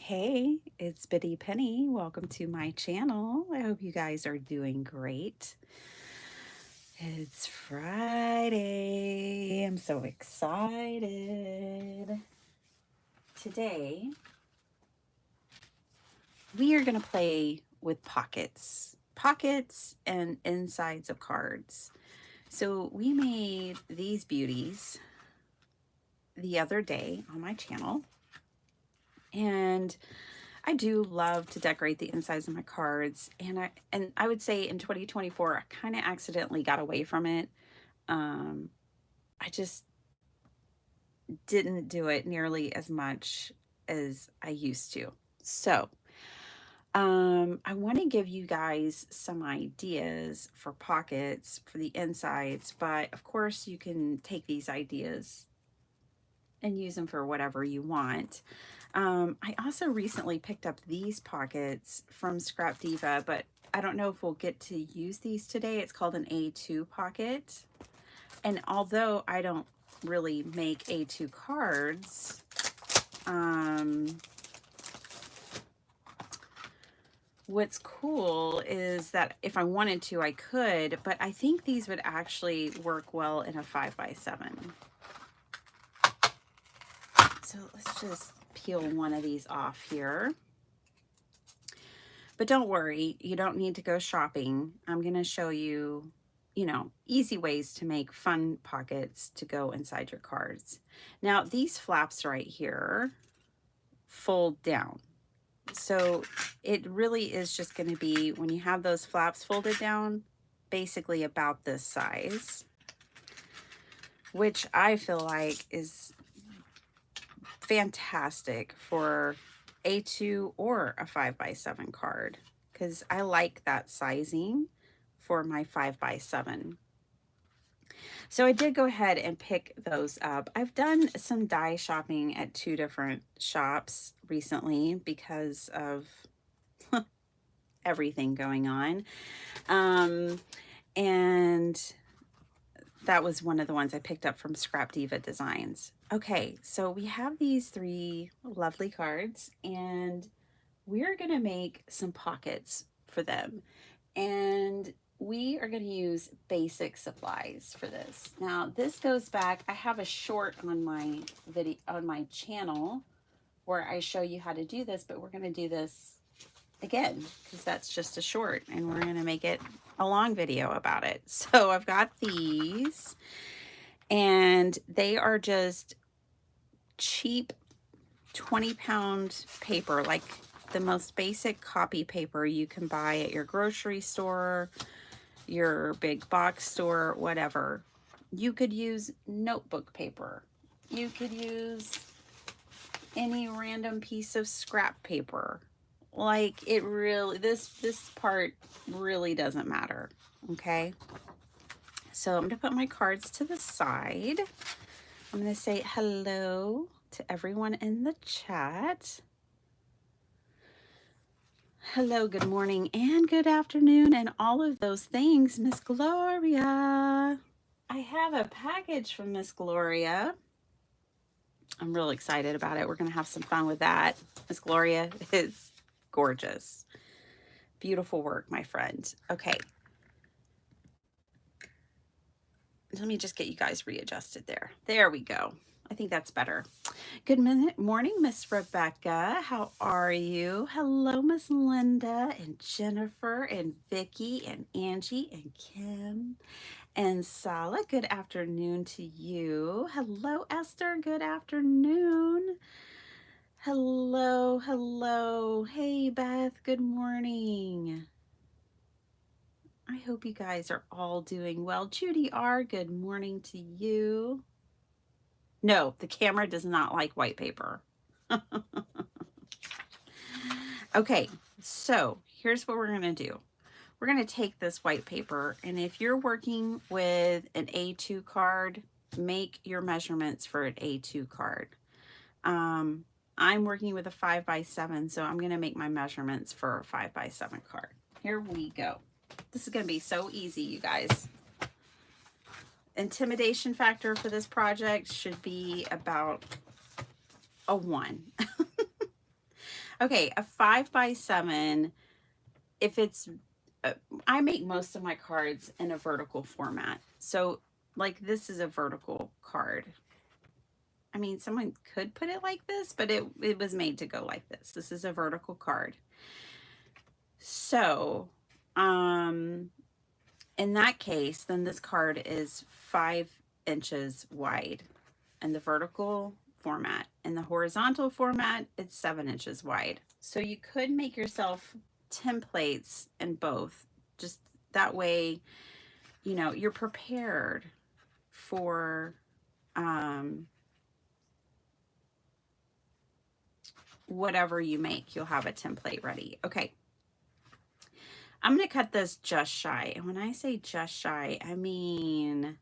Hey, it's Biddy Penny. Welcome to my channel. I hope you guys are doing great. It's Friday. I'm so excited. Today, we are going to play with pockets and insides of cards. So, we made these beauties the other day on my channel, and I do love to decorate the insides of my cards, and I would say in 2024 I kind of accidentally got away from it. Um, I just didn't do it nearly as much as I used to. So, I want to give you guys some ideas for pockets for the insides, but of course you can take these ideas and use them for whatever you want. I also recently picked up these pockets from Scrap Diva, but I don't know if we'll get to use these today. It's called an A2 pocket. And although I don't really make A2 cards, what's cool is that if I wanted to, I could, but I think these would actually work well in a 5x7. So let's just peel one of these off here. But don't worry, you don't need to go shopping. I'm going to show you, easy ways to make fun pockets to go inside your cards. Now, these flaps right here fold down. So it really is just going to be, when you have those flaps folded down, basically about this size, which I feel like is fantastic for A2 or a 5x7 card, because I like that sizing for my 5x7. So I did go ahead and pick those up. I've done some die shopping at two different shops recently because of everything going on. And that was one of the ones I picked up from Scrap Diva Designs. Okay, so we have these three lovely cards, and we're going to make some pockets for them. And we are going to use basic supplies for this. Now, this goes back, I have a short on my video on my channel where I show you how to do this, but we're going to do this again because that's just a short, and we're going to make it a long video about it. So I've got these, and they are just cheap 20-pound paper, like the most basic copy paper you can buy at your grocery store, your big box store, whatever. You could use notebook paper. You could use any random piece of scrap paper. Like, it really, this part really doesn't matter, okay? So I'm going to put my cards to the side. I'm going to say hello to everyone in the chat. Hello, good morning, and good afternoon, and all of those things, Miss Gloria. I have a package from Miss Gloria. I'm real excited about it. We're going to have some fun with that. Miss Gloria is gorgeous. Beautiful work, my friend. Okay. Let me just get you guys readjusted there. There we go. I think that's better. Good morning, Miss Rebecca. How are you? Hello, Miss Linda and Jennifer and Vicky and Angie and Kim and Sala. Good afternoon to you. Hello, Esther. Good afternoon. Hello, hello. Hey, Beth. Good morning. I hope you guys are all doing well. Judy R., good morning to you. No, the camera does not like white paper. Okay, so here's what we're going to do. We're going to take this white paper, and if you're working with an A2 card, make your measurements for an A2 card. I'm working with a 5x7, so I'm going to make my measurements for a 5x7 card. Here we go. This is going to be so easy, you guys. Intimidation factor for this project should be about a 1. Okay, a 5x7, if it's, I make most of my cards in a vertical format. So like this is a vertical card. I mean, someone could put it like this, but it was made to go like this. This is a vertical card. So, in that case, then this card is 5 inches wide in the vertical format. In the horizontal format, it's 7 inches wide. So you could make yourself templates in both. Just that way, you know, you're prepared for whatever you make. You'll have a template ready. Okay. I'm going to cut this just shy. And when I say just shy, I mean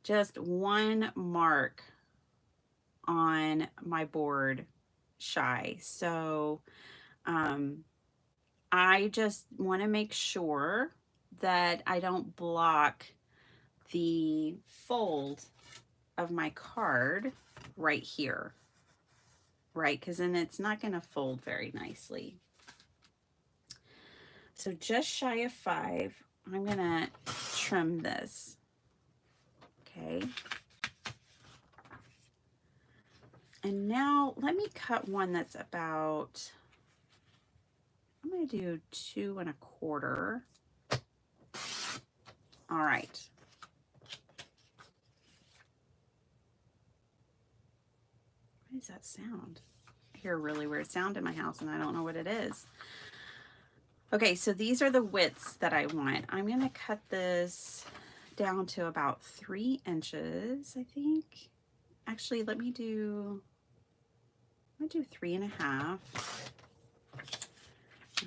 just one mark on my board shy. So I just want to make sure that I don't block the fold of my card right here, right? Because then it's not going to fold very nicely. So just shy of 5, I'm going to trim this. Okay. And now let me cut one that's about, I'm going to do 2 1/4. All right. What does that sound? I hear a really weird sound in my house and I don't know what it is. Okay, so these are the widths that I want. I'm going to cut this down to about 3 inches, I think. Actually, let me do 3.5.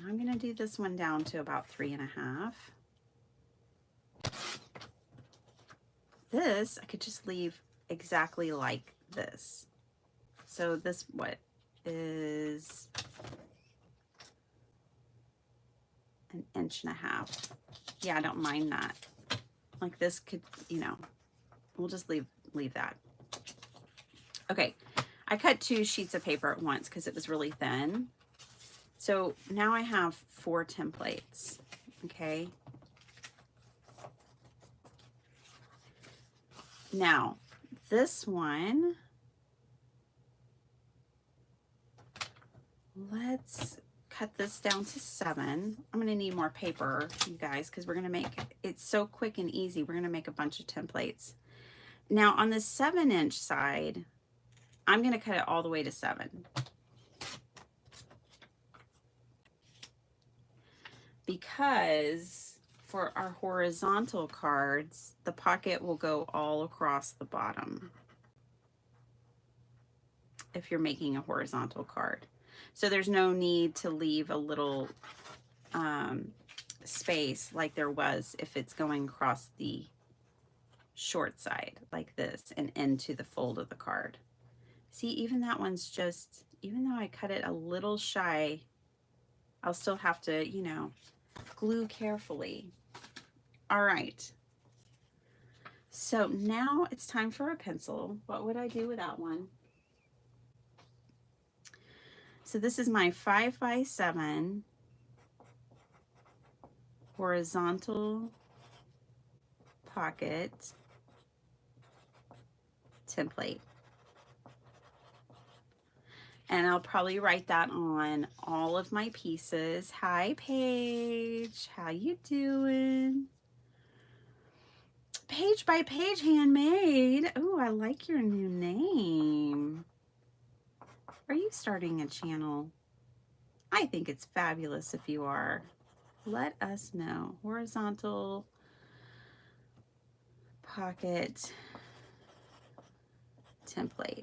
I'm going to do this one down to about 3.5. This, I could just leave exactly like this. So this, what is 1.5 inches? Yeah, I don't mind that. Like this could, you know, we'll just leave that. Okay, I cut 2 sheets of paper at once because it was really thin. So now I have 4 templates, okay? Now, this one, let's cut this down to 7. I'm going to need more paper, you guys, because we're going to make, it's so quick and easy. We're going to make a bunch of templates. Now, on the 7-inch side, I'm going to cut it all the way to 7. Because for our horizontal cards, the pocket will go all across the bottom if you're making a horizontal card. So there's no need to leave a little space like there was if it's going across the short side like this and into the fold of the card. See, even that one's just, even though I cut it a little shy, I'll still have to, you know, glue carefully. All right. So now it's time for a pencil. What would I do without one? So this is my 5x7 horizontal pocket template. And I'll probably write that on all of my pieces. Hi, Paige. How you doing? Page by Page Handmade. Oh, I like your new name. Are you starting a channel? I think it's fabulous if you are. Let us know. Horizontal pocket template.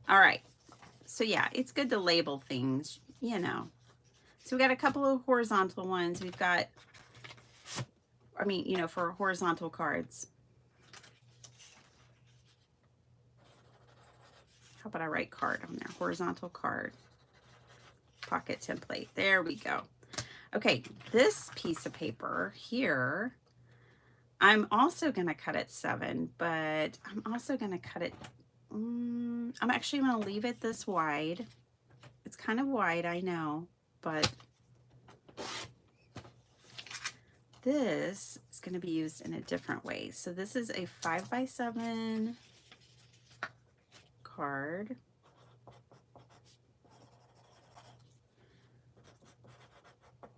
All right. So yeah, it's good to label things, you know. So we got a couple of horizontal ones. We've got, I mean, you know, for horizontal cards. How about I write card on there? Horizontal card pocket template. There we go. Okay, this piece of paper here, I'm also going to cut it 7, but I'm also going to cut it I'm actually going to leave it this wide. It's kind of wide, I know, but this is going to be used in a different way. So this is a 5x7 card.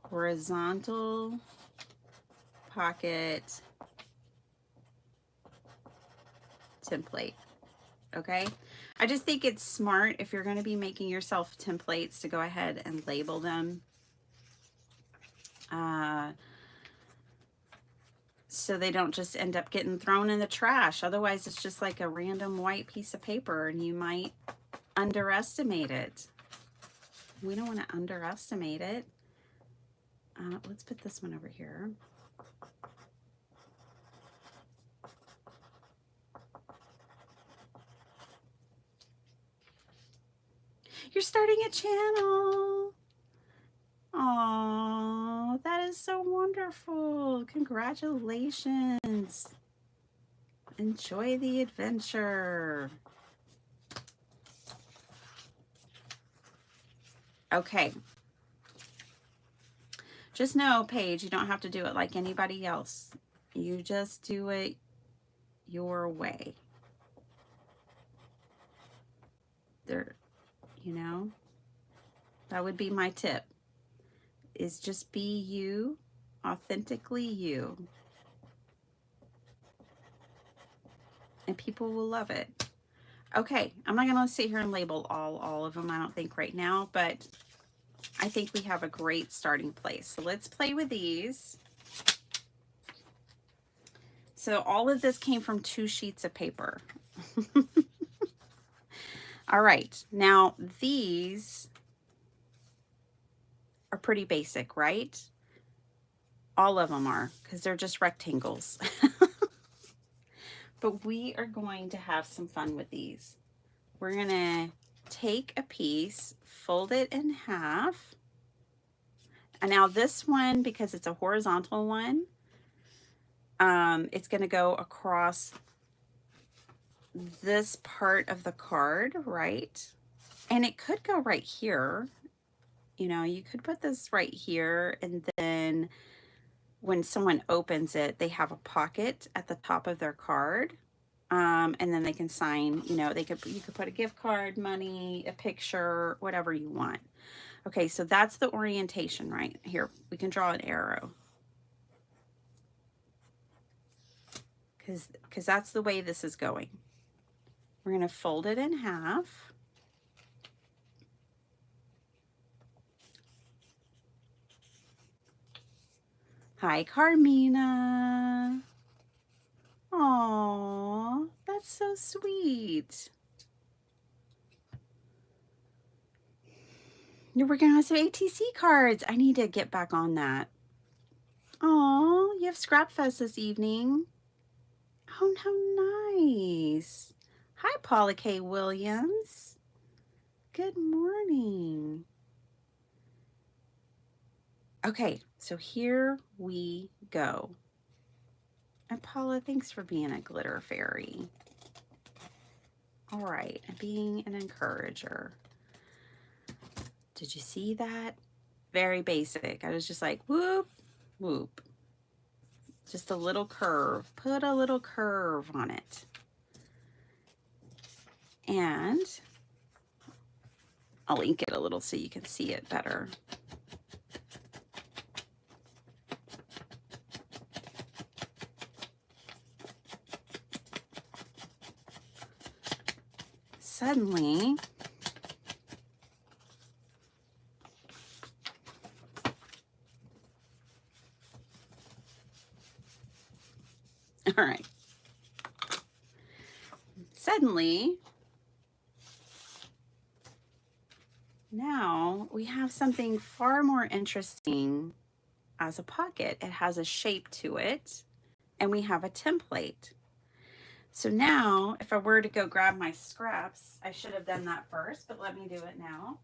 Horizontal pocket template. Okay, I just think it's smart if you're going to be making yourself templates to go ahead and label them, so they don't just end up getting thrown in the trash. Otherwise it's just like a random white piece of paper and you might underestimate it. We don't want to underestimate it. Let's put this one over here. You're starting a channel. Oh, that is so wonderful. Congratulations. Enjoy the adventure. Okay. Just know, Paige, you don't have to do it like anybody else. You just do it your way. There, you know, that would be my tip, is just be you, authentically you. And people will love it. Okay, I'm not going to sit here and label all of them, I don't think right now, but I think we have a great starting place. So let's play with these. So all of this came from 2 sheets of paper. All right, now these are pretty basic, right? All of them are, because they're just rectangles. But we are going to have some fun with these. We're going to take a piece, fold it in half. And now this one, because it's a horizontal one, it's going to go across this part of the card, right? And it could go right here. You know, you could put this right here, and then when someone opens it, they have a pocket at the top of their card. And then they can sign, you know, you could put a gift card, money, a picture, whatever you want. Okay, so that's the orientation right here. We can draw an arrow. Because that's the way this is going. We're going to fold it in half. Hi, Carmina. Aww, that's so sweet. You're working on some ATC cards. I need to get back on that. Aww, you have Scrap Fest this evening. Oh, how nice. Hi, Paula K. Williams. Good morning. Okay, so here we go. And Paula, thanks for being a glitter fairy. All right, and being an encourager. Did you see that? Very basic. I was just like, whoop, whoop. Just a little curve. Put a little curve on it. And I'll ink it a little so you can see it better. Suddenly, all right. Suddenly, now we have something far more interesting as a pocket. It has a shape to it, and we have a template. So now, if I were to go grab my scraps, I should have done that first, but let me do it now.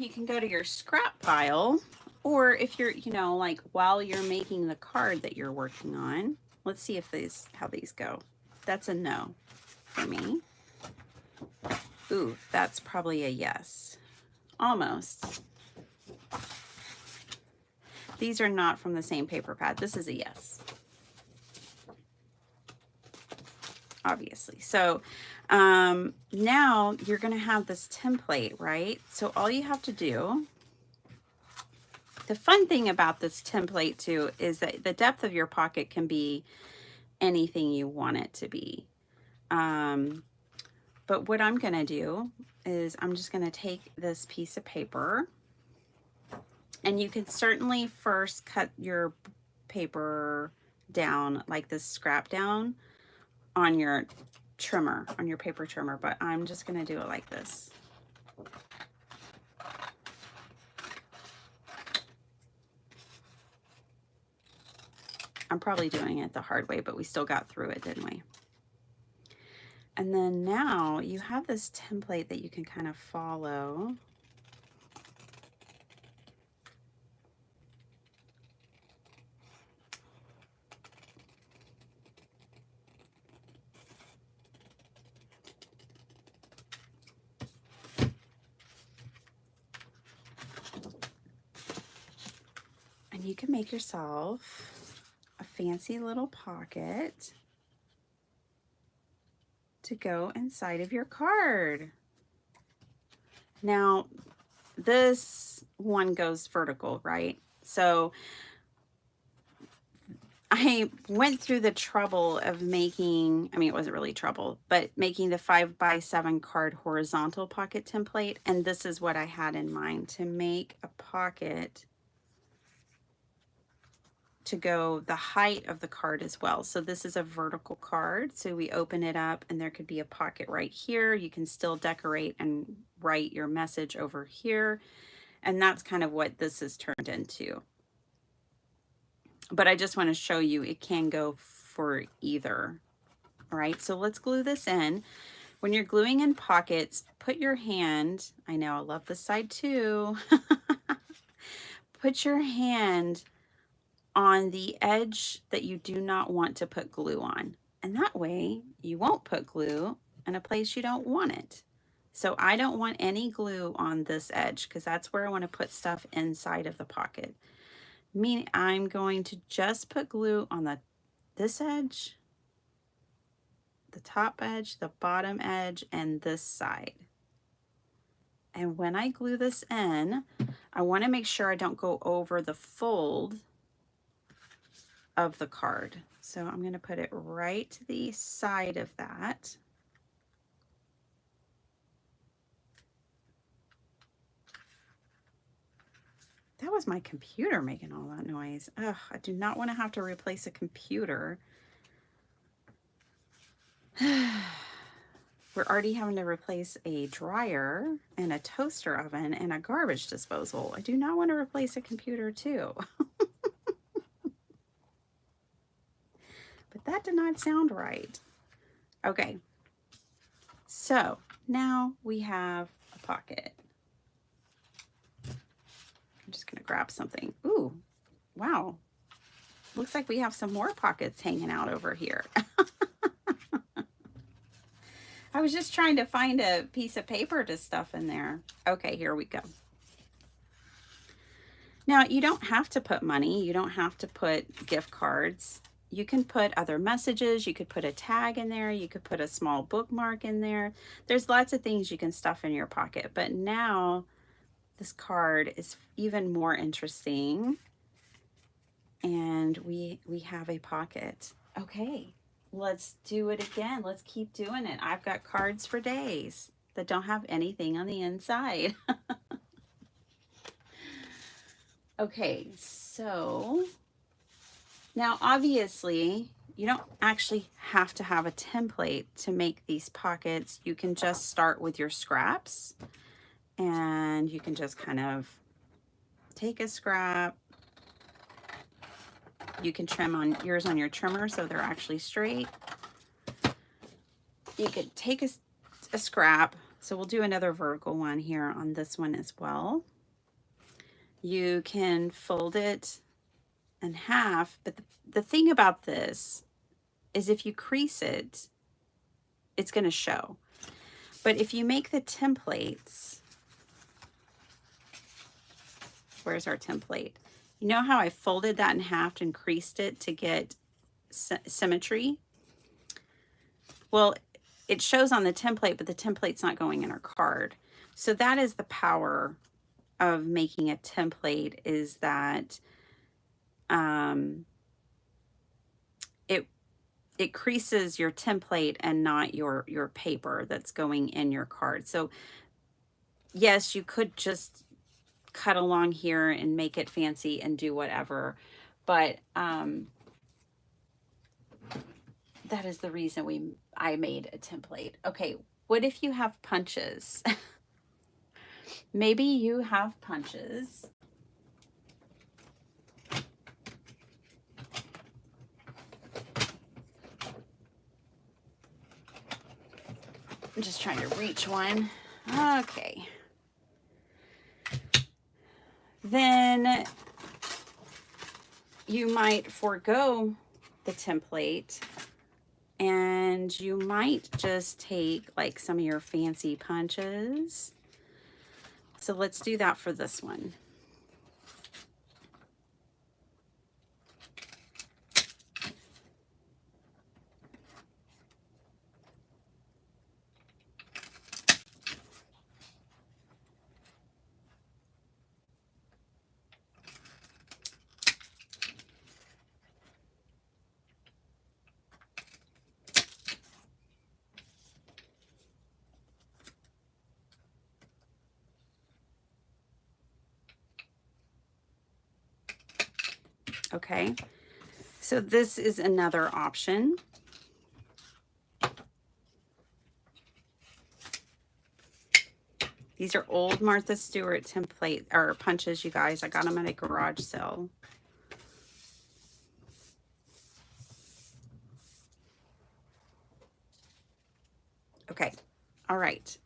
you can go to your scrap pile, or if you're, you know, like while you're making the card that you're working on, let's see if these, how these go. That's a no for me. Ooh, that's probably a yes. Almost. These are not from the same paper pad. This is a yes. Obviously. So now you're going to have this template, right? So all you have to do, the fun thing about this template too, is that the depth of your pocket can be anything you want it to be. But what I'm going to do is I'm just going to take this piece of paper, and you can certainly first cut your paper down like this, scrap down on your trimmer, on your paper trimmer, but I'm just going to do it like this. I'm probably doing it the hard way, but we still got through it, didn't we? And then now you have this template that you can kind of follow. And you can make yourself a fancy little pocket to go inside of your card. Now, this one goes vertical, right? So I went through the trouble of making, I mean, it wasn't really trouble, but making the 5x7 card horizontal pocket template. And this is what I had in mind, to make a pocket to go the height of the card as well. So this is a vertical card. So we open it up and there could be a pocket right here. You can still decorate and write your message over here. And that's kind of what this is turned into. But I just want to show you it can go for either. All right, so let's glue this in. When you're gluing in pockets, put your hand, I know I love this side too, put your hand on the edge that you do not want to put glue on. And that way you won't put glue in a place you don't want it. So I don't want any glue on this edge because that's where I want to put stuff inside of the pocket. Meaning I'm going to just put glue on this edge, the top edge, the bottom edge, and this side. And when I glue this in, I want to make sure I don't go over the fold of the card. So I'm going to put it right to the side of that. That was my computer making all that noise. Ugh, I do not want to have to replace a computer. We're already having to replace a dryer and a toaster oven and a garbage disposal. I do not want to replace a computer too. But that did not sound right. Okay, so now we have a pocket. I'm just gonna grab something. Ooh, wow. Looks like we have some more pockets hanging out over here. I was just trying to find a piece of paper to stuff in there. Okay, here we go. Now, you don't have to put money. You don't have to put gift cards. You can put other messages. You could put a tag in there. You could put a small bookmark in there. There's lots of things you can stuff in your pocket. But now this card is even more interesting. And we have a pocket. Okay, let's do it again. Let's keep doing it. I've got cards for days that don't have anything on the inside. Okay, so now obviously you don't actually have to have a template to make these pockets. You can just start with your scraps, and you can just kind of take a scrap. You can trim on yours on your trimmer so they're actually straight. You could take a scrap, So we'll do another vertical one here on this one as well. You can fold it in half, but the thing about this is if you crease it, it's going to show. But if you make the templates, where's our template? You know how I folded that in half and creased it to get symmetry? Well, it shows on the template, but the template's not going in our card. So that is the power of making a template, is that it creases your template and not your paper that's going in your card. So yes, you could just cut along here and make it fancy and do whatever, but that is the reason I made a template. Okay, what if you have punches? Maybe you have punches. I'm just trying to reach one. Okay. Then you might forego the template and you might just take like some of your fancy punches. So let's do that for this one. Okay, so this is another option. These are old Martha Stewart template or punches, you guys. I got them at a garage sale. Okay, all right.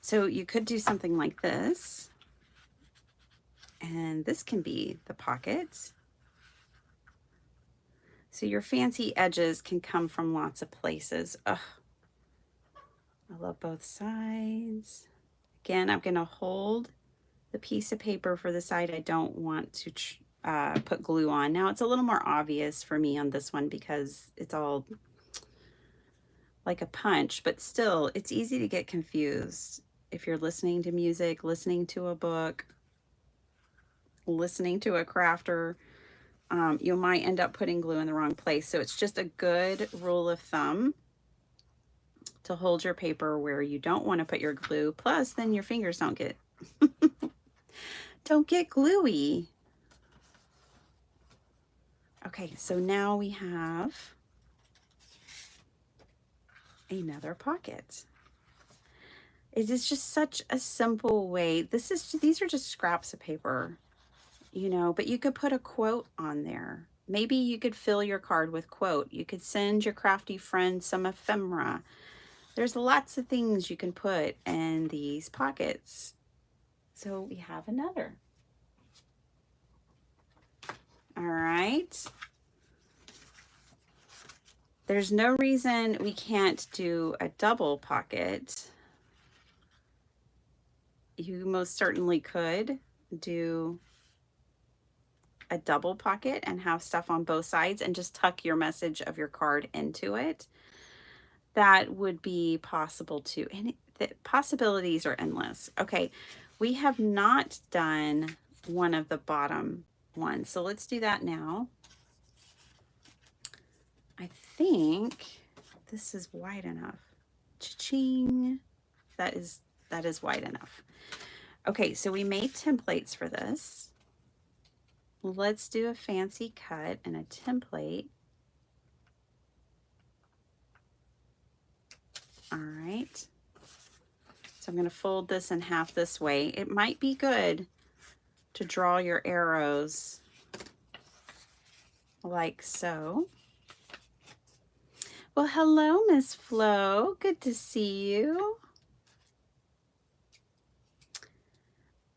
So you could do something like this. And this can be the pocket. So your fancy edges can come from lots of places. Ugh, I love both sides. Again, I'm going to hold the piece of paper for the side I don't want to put glue on. Now it's a little more obvious for me on this one because it's all like a punch, but still it's easy to get confused if you're listening to music, listening to a book, listening to a crafter. You might end up putting glue in the wrong place. So it's just a good rule of thumb to hold your paper where you don't want to put your glue. Plus, then your fingers don't get gluey. Okay, so now we have another pocket. It is just such a simple way. These are just scraps of paper, you know, but you could put a quote on there. Maybe you could fill your card with quote. You could send your crafty friend some ephemera. There's lots of things you can put in these pockets. So we have another. All right. There's no reason we can't do a double pocket. You most certainly could do a double pocket and have stuff on both sides and just tuck your message of your card into it. That would be possible too. And the possibilities are endless. Okay, we have not done one of the bottom ones. So let's do that now. I think this is wide enough. Cha-ching. That is wide enough. Okay, so we made templates for this. Let's do a fancy cut and a template. All right. So I'm going to fold this in half this way. It might be good to draw your arrows like so. Well, hello, Miss Flo. Good to see you.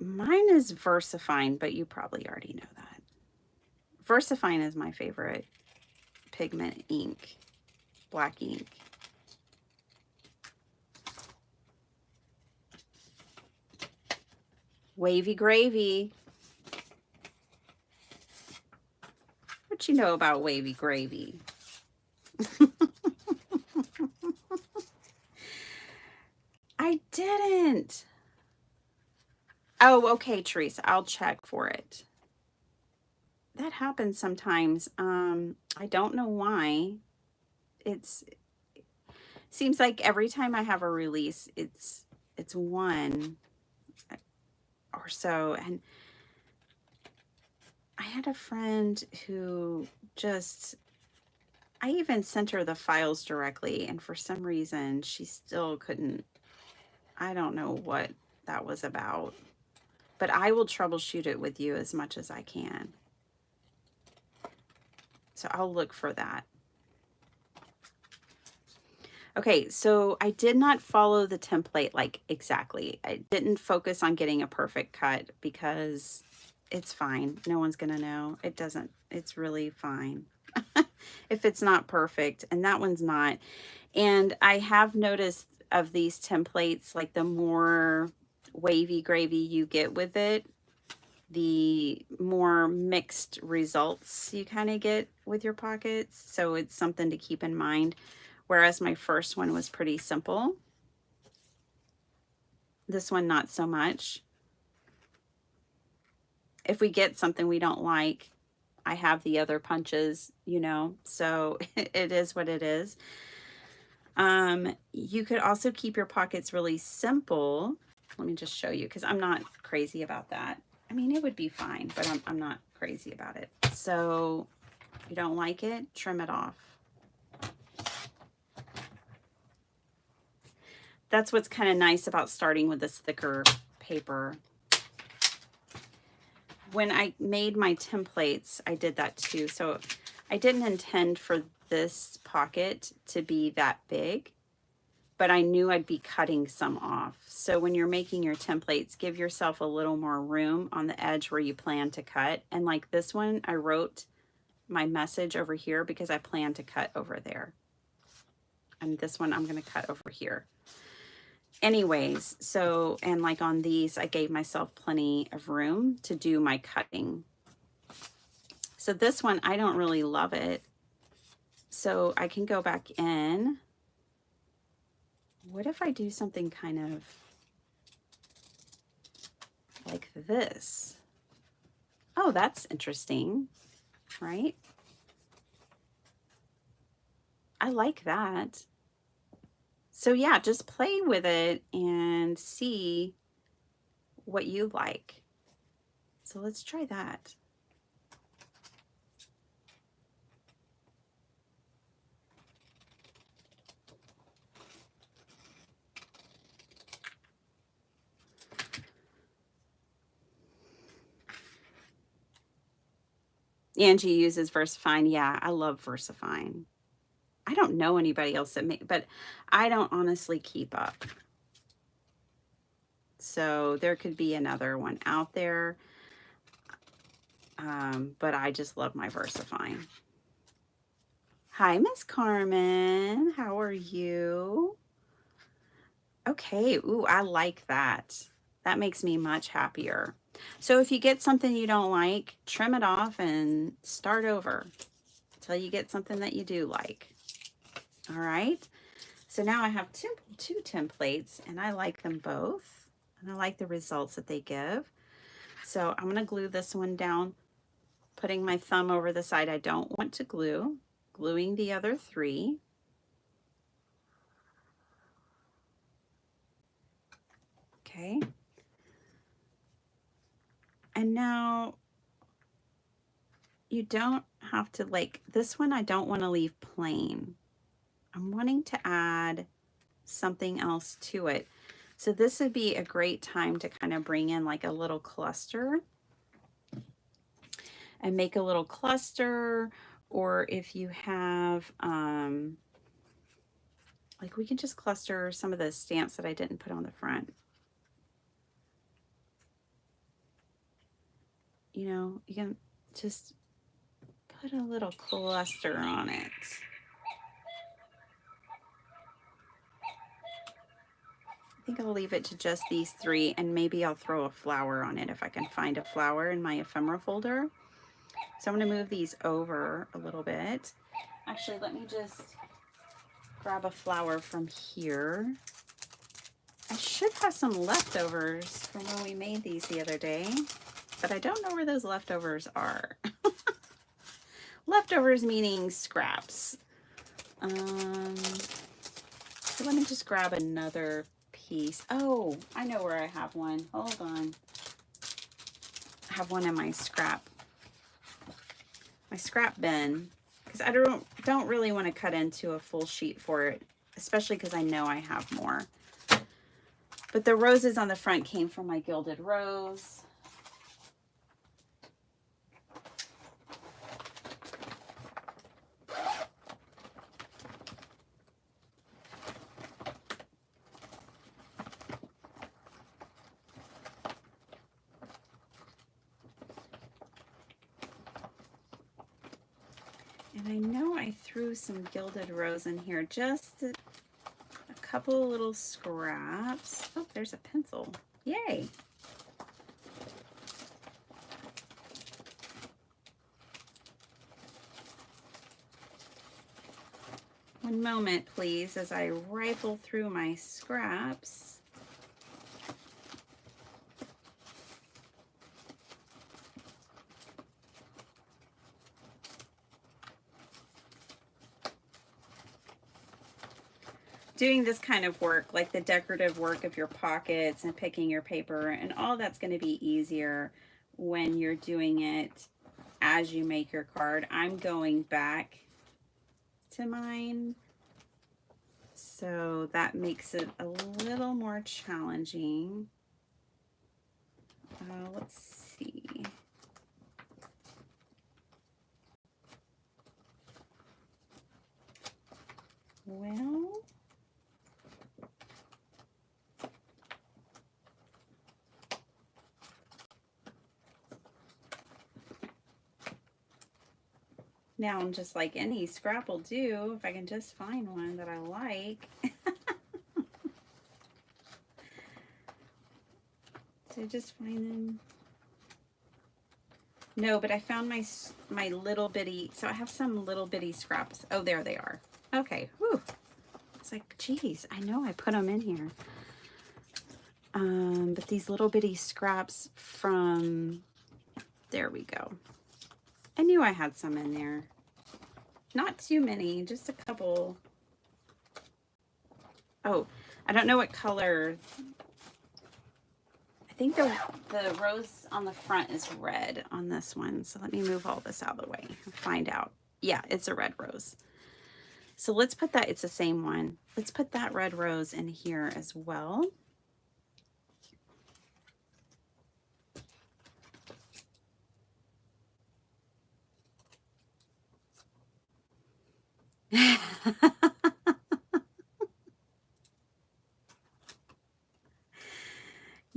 Mine is VersaFine, but you probably already know that. VersaFine is my favorite pigment ink, black ink. Wavy gravy. What you know about wavy gravy? I didn't. Oh, okay, Teresa, I'll check for it. That happens sometimes. I don't know why. It's seems like every time I have a release, it's one or so. And I had a friend who just, I even sent her the files directly, and for some reason she still couldn't. I don't know what that was about, but I will troubleshoot it with you as much as I can. So I'll look for that. Okay, so I did not follow the template like exactly. I didn't focus on getting a perfect cut because it's fine. No one's gonna know. It doesn't, it's really fine if it's not perfect, and that one's not. And I have noticed of these templates, like the more wavy gravy you get with it, the more mixed results you kind of get with your pockets. So it's something to keep in mind. Whereas my first one was pretty simple. This one, not so much. If we get something we don't like, I have the other punches, you know, so it is what it is. You could also keep your pockets really simple. Let me just show you, because I'm not crazy about that. I mean, it would be fine, but I'm not crazy about it. So if you don't like it, trim it off. That's what's kind of nice about starting with this thicker paper. When I made my templates, I did that too. So I didn't intend for this pocket to be that big, but I knew I'd be cutting some off. So when you're making your templates, give yourself a little more room on the edge where you plan to cut. And like this one, I wrote my message over here because I plan to cut over there. And this one, I'm going to cut over here. Anyways, so, and like on these, I gave myself plenty of room to do my cutting. So this one, I don't really love it. So I can go back in. What if I do something kind of like this? Oh, that's interesting, right? I like that. So yeah, just play with it and see what you like. So let's try that. Angie uses VersaFine. Yeah, I love VersaFine. I don't know anybody else that make, but I don't honestly keep up. So there could be another one out there. But I just love my VersaFine. Hi, Miss Carmen. How are you? Okay. Ooh, I like that. That makes me much happier. So if you get something you don't like, trim it off and start over until you get something that you do like. All right. So now I have two templates, and I like them both, and I like the results that they give. So I'm going to glue this one down, putting my thumb over the side I don't want to glue, gluing the other three. Okay. And now you don't have to, like this one, I don't want to leave plain. I'm wanting to add something else to it. So this would be a great time to kind of bring in like a little cluster and make a little cluster. Or if you have, like we can just cluster some of the stamps that I didn't put on the front. you know, you can just put a little cluster on it. I think I'll leave it to just these three, and maybe I'll throw a flower on it if I can find a flower in my ephemera folder. So I'm going to move these over a little bit. Actually, let me just grab a flower from here. I should have some leftovers from when we made these the other day, but I don't know where those leftovers are. Leftovers meaning scraps. So let me just grab another piece. Oh, I know where I have one. Hold on. I have one in my scrap bin, because I don't really want to cut into a full sheet for it, especially because I know I have more. But the roses on the front came from my gilded rose. And I know I threw some gilded rose in here, just a couple of little scraps. Oh, there's a pencil. Yay. One moment, please, as I rifle through my scraps. Doing this kind of work, like the decorative work of your pockets and picking your paper and all, that's going to be easier when you're doing it as you make your card. I'm going back to mine, so that makes it a little more challenging. Let's see. Well, now I'm just like any scrap will do, if I can just find one that I like. So just find them. No, but I found my little bitty, so I have some little bitty scraps. Oh, there they are. Okay, whew. It's like, geez, I know I put them in here. But these little bitty scraps from, there we go. I knew I had some in there. Not too many, just a couple. Oh, I don't know what color. I think the rose on the front is red on this one. So let me move all this out of the way and find out. Yeah, it's a red rose. So let's put that, it's the same one. Let's put that red rose in here as well.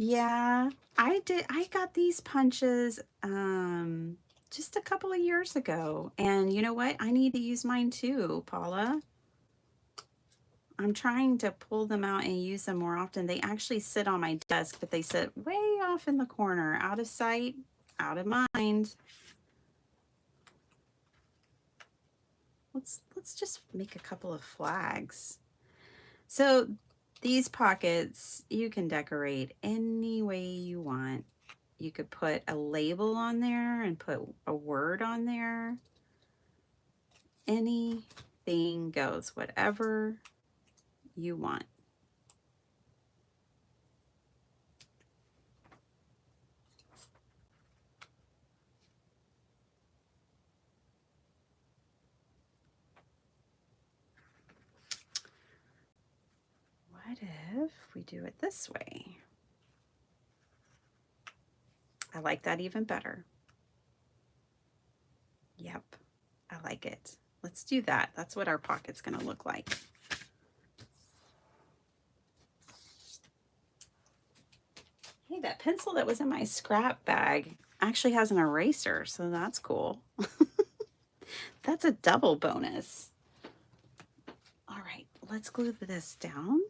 Yeah, I did. I got these punches just a couple of years ago. And you know what? I need to use mine too, Paula. I'm trying to pull them out and use them more often. They actually sit on my desk, but they sit way off in the corner, out of sight, out of mind. Let's just make a couple of flags. So these pockets, you can decorate any way you want. You could put a label on there and put a word on there. Anything goes, whatever you want. What if we do it this way? I like that even better. Yep, I like it. Let's do that. That's what our pocket's going to look like. Hey, that pencil that was in my scrap bag, actually has an eraser, so that's cool. That's a double bonus. All right, let's glue this down.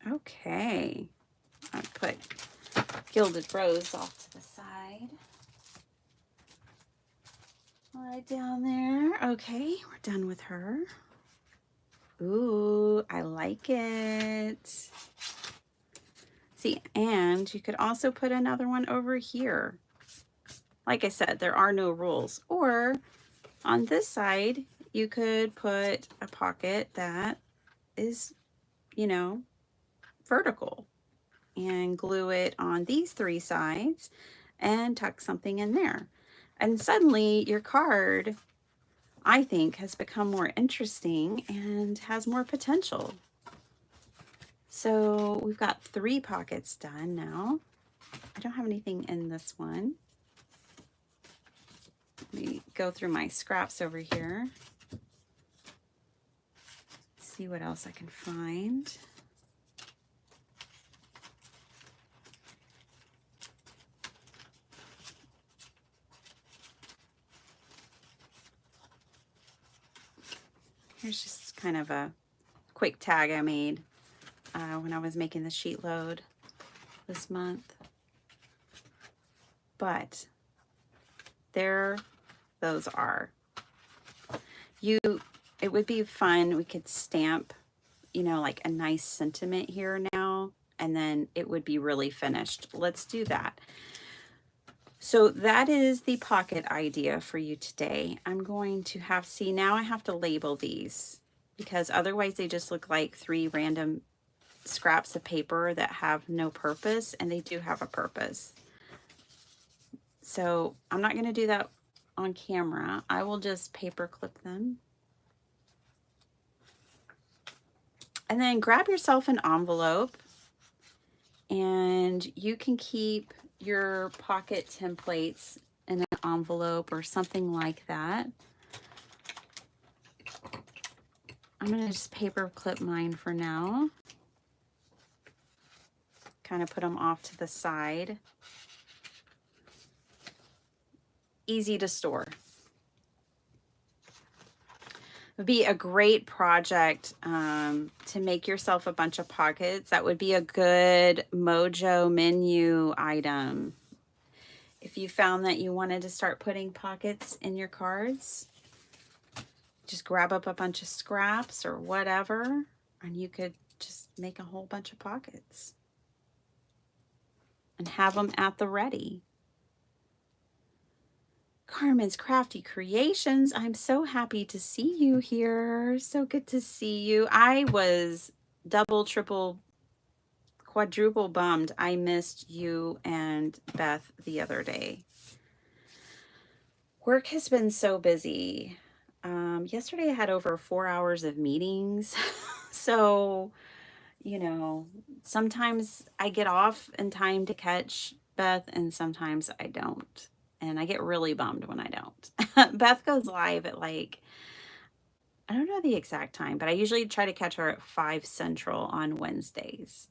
Okay, I put Gilded Rose off to the side. Right down there. Okay, we're done with her. Ooh, I like it. See, and you could also put another one over here. Like I said, there are no rules. Or on this side, you could put a pocket that is, you know, vertical and glue it on these three sides and tuck something in there. And suddenly your card, I think, has become more interesting and has more potential. So we've got 3 pockets done now. I don't have anything in this one. Let me go through my scraps over here. See what else I can find. Here's just kind of a quick tag I made when I was making the sheet load this month. But there those are. It would be fun. We could stamp, you know, like a nice sentiment here now, and then it would be really finished. Let's do that. So that is the pocket idea for you today. I'm going to see, now I have to label these because otherwise they just look like 3 random scraps of paper that have no purpose, and they do have a purpose. So I'm not going to do that on camera. I will just paper clip them. And then grab yourself an envelope, and you can keep your pocket templates in an envelope or something like that. I'm going to just paper clip mine for now. Kind of put them off to the side. Easy to store. It would be a great project to make yourself a bunch of pockets. That would be a good Mojo menu item. If you found that you wanted to start putting pockets in your cards, just grab up a bunch of scraps or whatever, and you could just make a whole bunch of pockets and have them at the ready. Carmen's Crafty Creations, I'm so happy to see you here. So good to see you. I was double, triple, quadruple bummed I missed you and Beth the other day. Work has been so busy. Yesterday I had over 4 hours of meetings. So, you know, sometimes I get off in time to catch Beth and sometimes I don't. And I get really bummed when I don't. Beth goes live at like, I don't know the exact time, but I usually try to catch her at 5 Central on Wednesdays.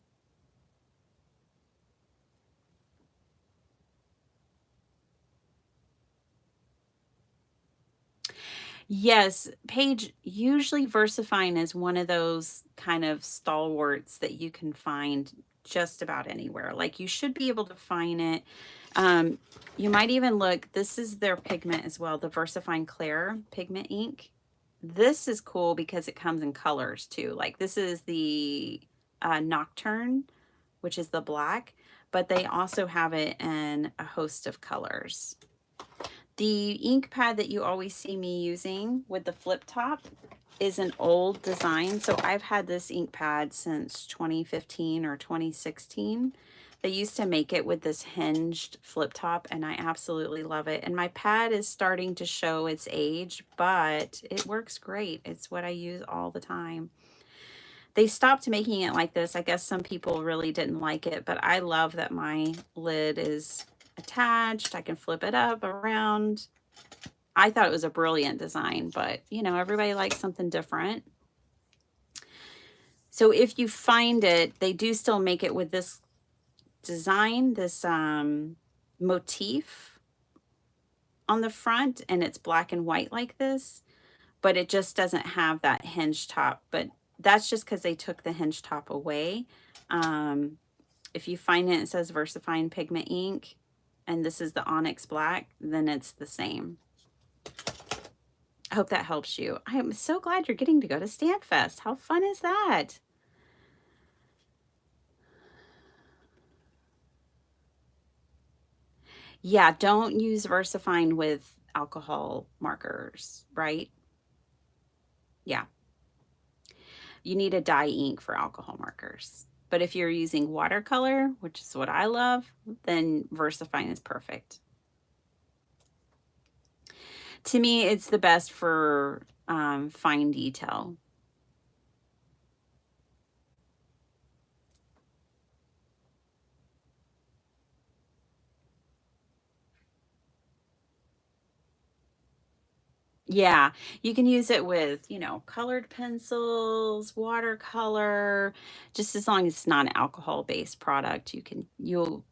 Yes, Paige, usually VersaFine is one of those kind of stalwarts that you can find just about anywhere. Like you should be able to find it. You might even look, this is their pigment as well, the VersaFine Clair pigment ink. This is cool because it comes in colors too. Like this is the Nocturne, which is the black, but they also have it in a host of colors. The ink pad that you always see me using with the flip top, is an old design. So I've had this ink pad since 2015 or 2016. They used to make it with this hinged flip top, and I absolutely love it. And my pad is starting to show its age, but it works great. It's what I use all the time. They stopped making it like this. I guess some people really didn't like it, but I love that my lid is attached. I can flip it up, around. I thought it was a brilliant design, but you know, everybody likes something different. So if you find it, they do still make it with this design, this motif on the front, and it's black and white like this, but it just doesn't have that hinge top. But that's just because they took the hinge top away. If you find it, it says VersaFine Pigment Ink, and this is the Onyx Black, then it's the same. I hope that helps you. I am so glad you're getting to go to Stamp Fest. How fun is that? Yeah, don't use VersaFine with alcohol markers, right? Yeah. You need a dye ink for alcohol markers. But if you're using watercolor, which is what I love, then VersaFine is perfect. To me, it's the best for fine detail. Yeah, you can use it with, you know, colored pencils, watercolor, just as long as it's not an alcohol-based product, you'll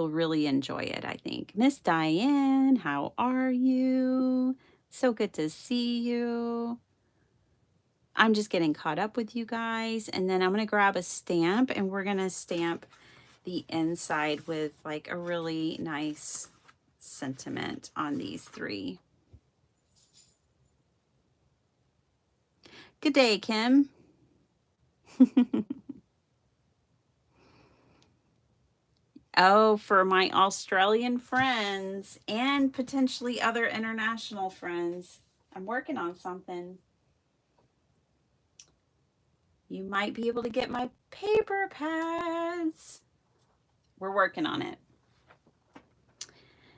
really enjoy it, I think. Miss Diane, how are you? So good to see you. I'm just getting caught up with you guys, and then I'm going to grab a stamp and we're going to stamp the inside with like a really nice sentiment on these three. Good day, Kim. Oh, for my Australian friends and potentially other international friends. I'm working on something. You might be able to get my paper pads. We're working on it.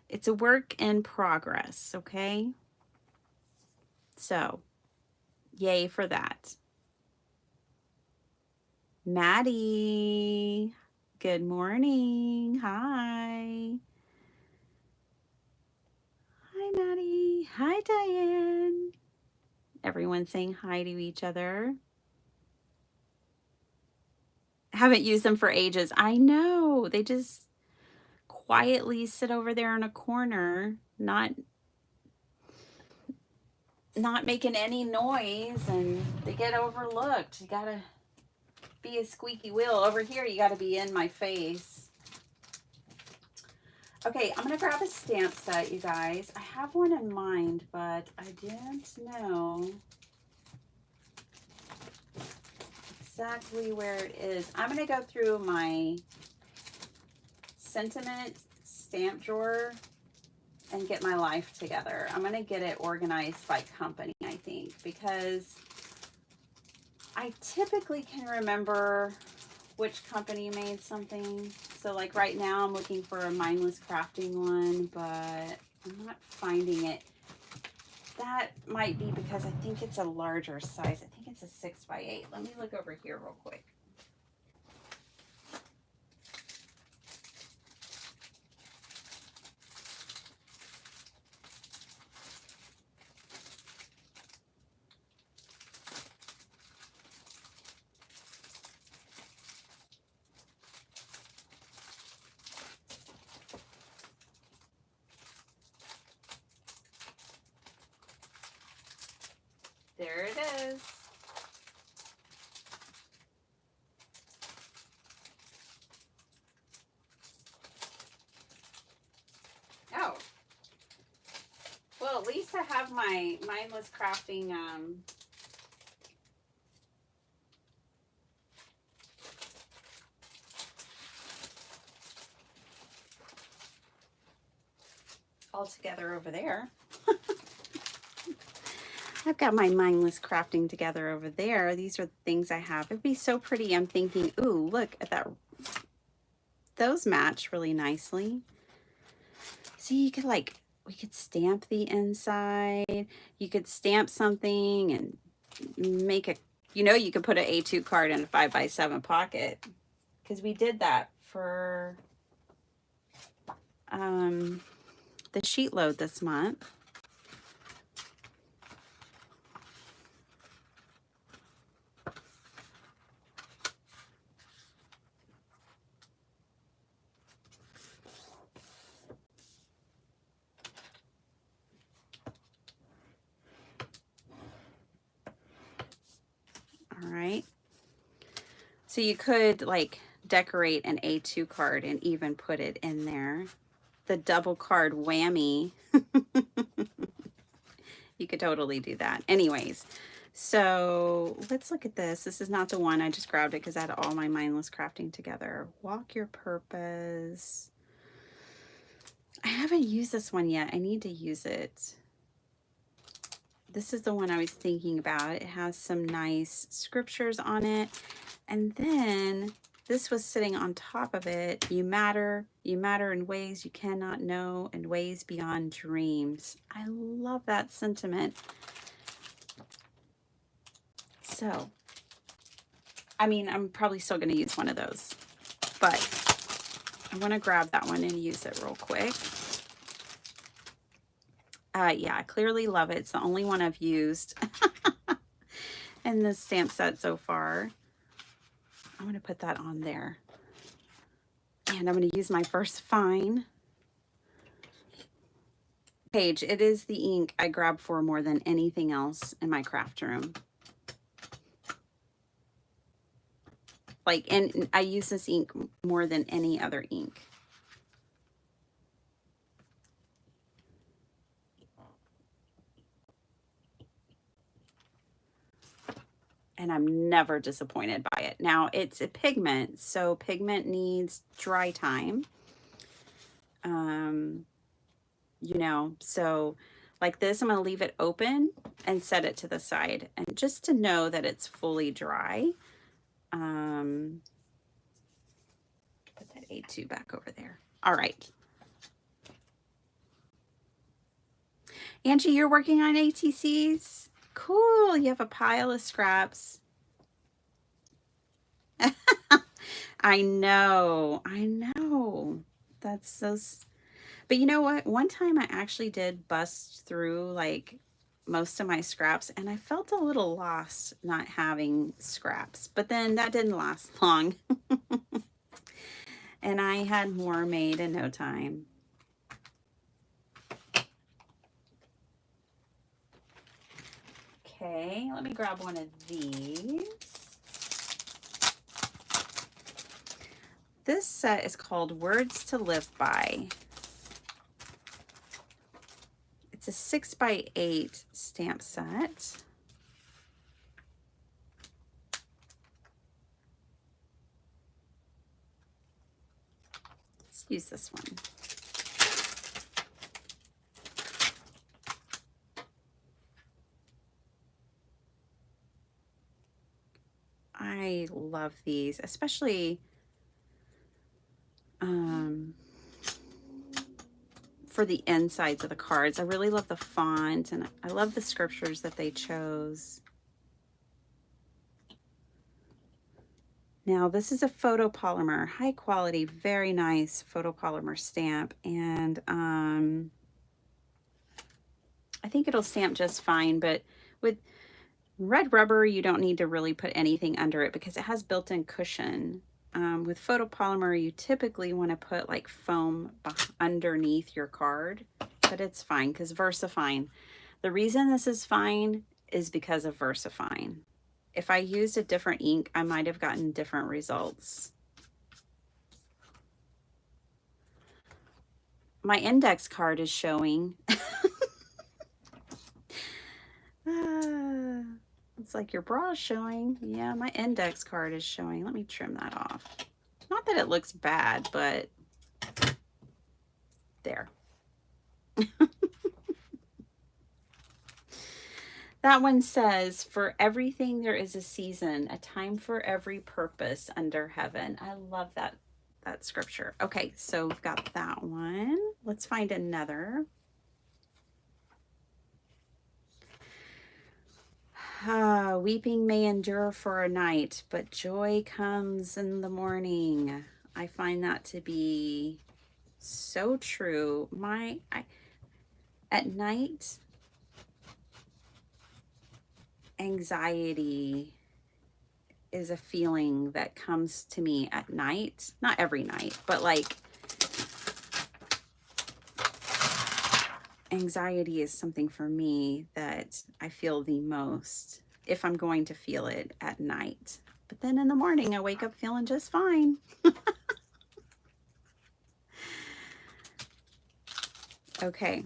It's a work in progress, okay? So, yay for that. Maddie, good morning. Hi. Hi, Maddie. Hi, Diane. Everyone saying hi to each other. Haven't used them for ages. I know. They just quietly sit over there in a corner, not making any noise, and they get overlooked. You gotta be a squeaky wheel. Over here, you gotta be in my face. Okay, I'm gonna grab a stamp set, you guys. I have one in mind, but I didn't know exactly where it is. I'm gonna go through my sentiment stamp drawer and get my life together. I'm gonna get it organized by company, I think, because I typically can remember which company made something. So like right now I'm looking for a mindless crafting one, but I'm not finding it. That might be because I think it's a larger size. I think it's a 6x8. Let me look over here real quick. There it is. Oh. Well, at least I have my mindless crafting all together over there. I've got my mindless crafting together over there. These are the things I have. It'd be so pretty. I'm thinking, ooh, look at that. Those match really nicely. See, you could like, we could stamp the inside. You could stamp something and make a, you could put an A2 card in a 5x7 pocket, because we did that for the sheet load this month. All right. So you could like decorate an A2 card and even put it in there. The double card whammy. You could totally do that. Anyways, so let's look at this. This is not the one. I just grabbed it because I had all my mindless crafting together. Walk Your Purpose. I haven't used this one yet. I need to use it. This is the one I was thinking about. It has some nice scriptures on it. And then this was sitting on top of it. You matter in ways you cannot know, and ways beyond dreams. I love that sentiment. So, I mean, I'm probably still going to use one of those, but I want to grab that one and use it real quick. Yeah, I clearly love it. It's the only one I've used in this stamp set so far. I'm going to put that on there. And I'm going to use my first fine page. It is the ink I grab for more than anything else in my craft room. Like, and I use this ink more than any other ink. And I'm never disappointed by it. Now, it's a pigment, so pigment needs dry time. So like this, I'm going to leave it open and set it to the side. And just to know that it's fully dry, put that A2 back over there. All right. Angie, you're working on ATCs? Cool. You have a pile of scraps. I know. That's so... But you know what? One time I actually did bust through like most of my scraps, and I felt a little lost not having scraps. But then that didn't last long. And I had more made in no time. Okay, let me grab one of these. This set is called Words to Live By. It's a 6x8 stamp set. Let's use this one. I love these, especially for the insides of the cards. I really love the font, and I love the scriptures that they chose. Now, this is a photopolymer, high quality, very nice photopolymer stamp, and I think it'll stamp just fine, but with red rubber, you don't need to really put anything under it because it has built-in cushion. With photopolymer, you typically want to put like foam underneath your card, but it's fine because VersaFine. The reason this is fine is because of VersaFine. If I used a different ink, I might have gotten different results. My index card is showing. It's like your bra is showing. Yeah, my index card is showing. Let me trim that off. Not that it looks bad, but there. That one says, "For everything there is a season, a time for every purpose under heaven." I love that scripture. Okay, so we've got that one. Let's find another. Weeping may endure for a night, but joy comes in the morning. I find that to be so true. At night, anxiety is a feeling that comes to me at night. Not every night, but like anxiety is something for me that I feel the most if I'm going to feel it at night. But then in the morning, I wake up feeling just fine. Okay.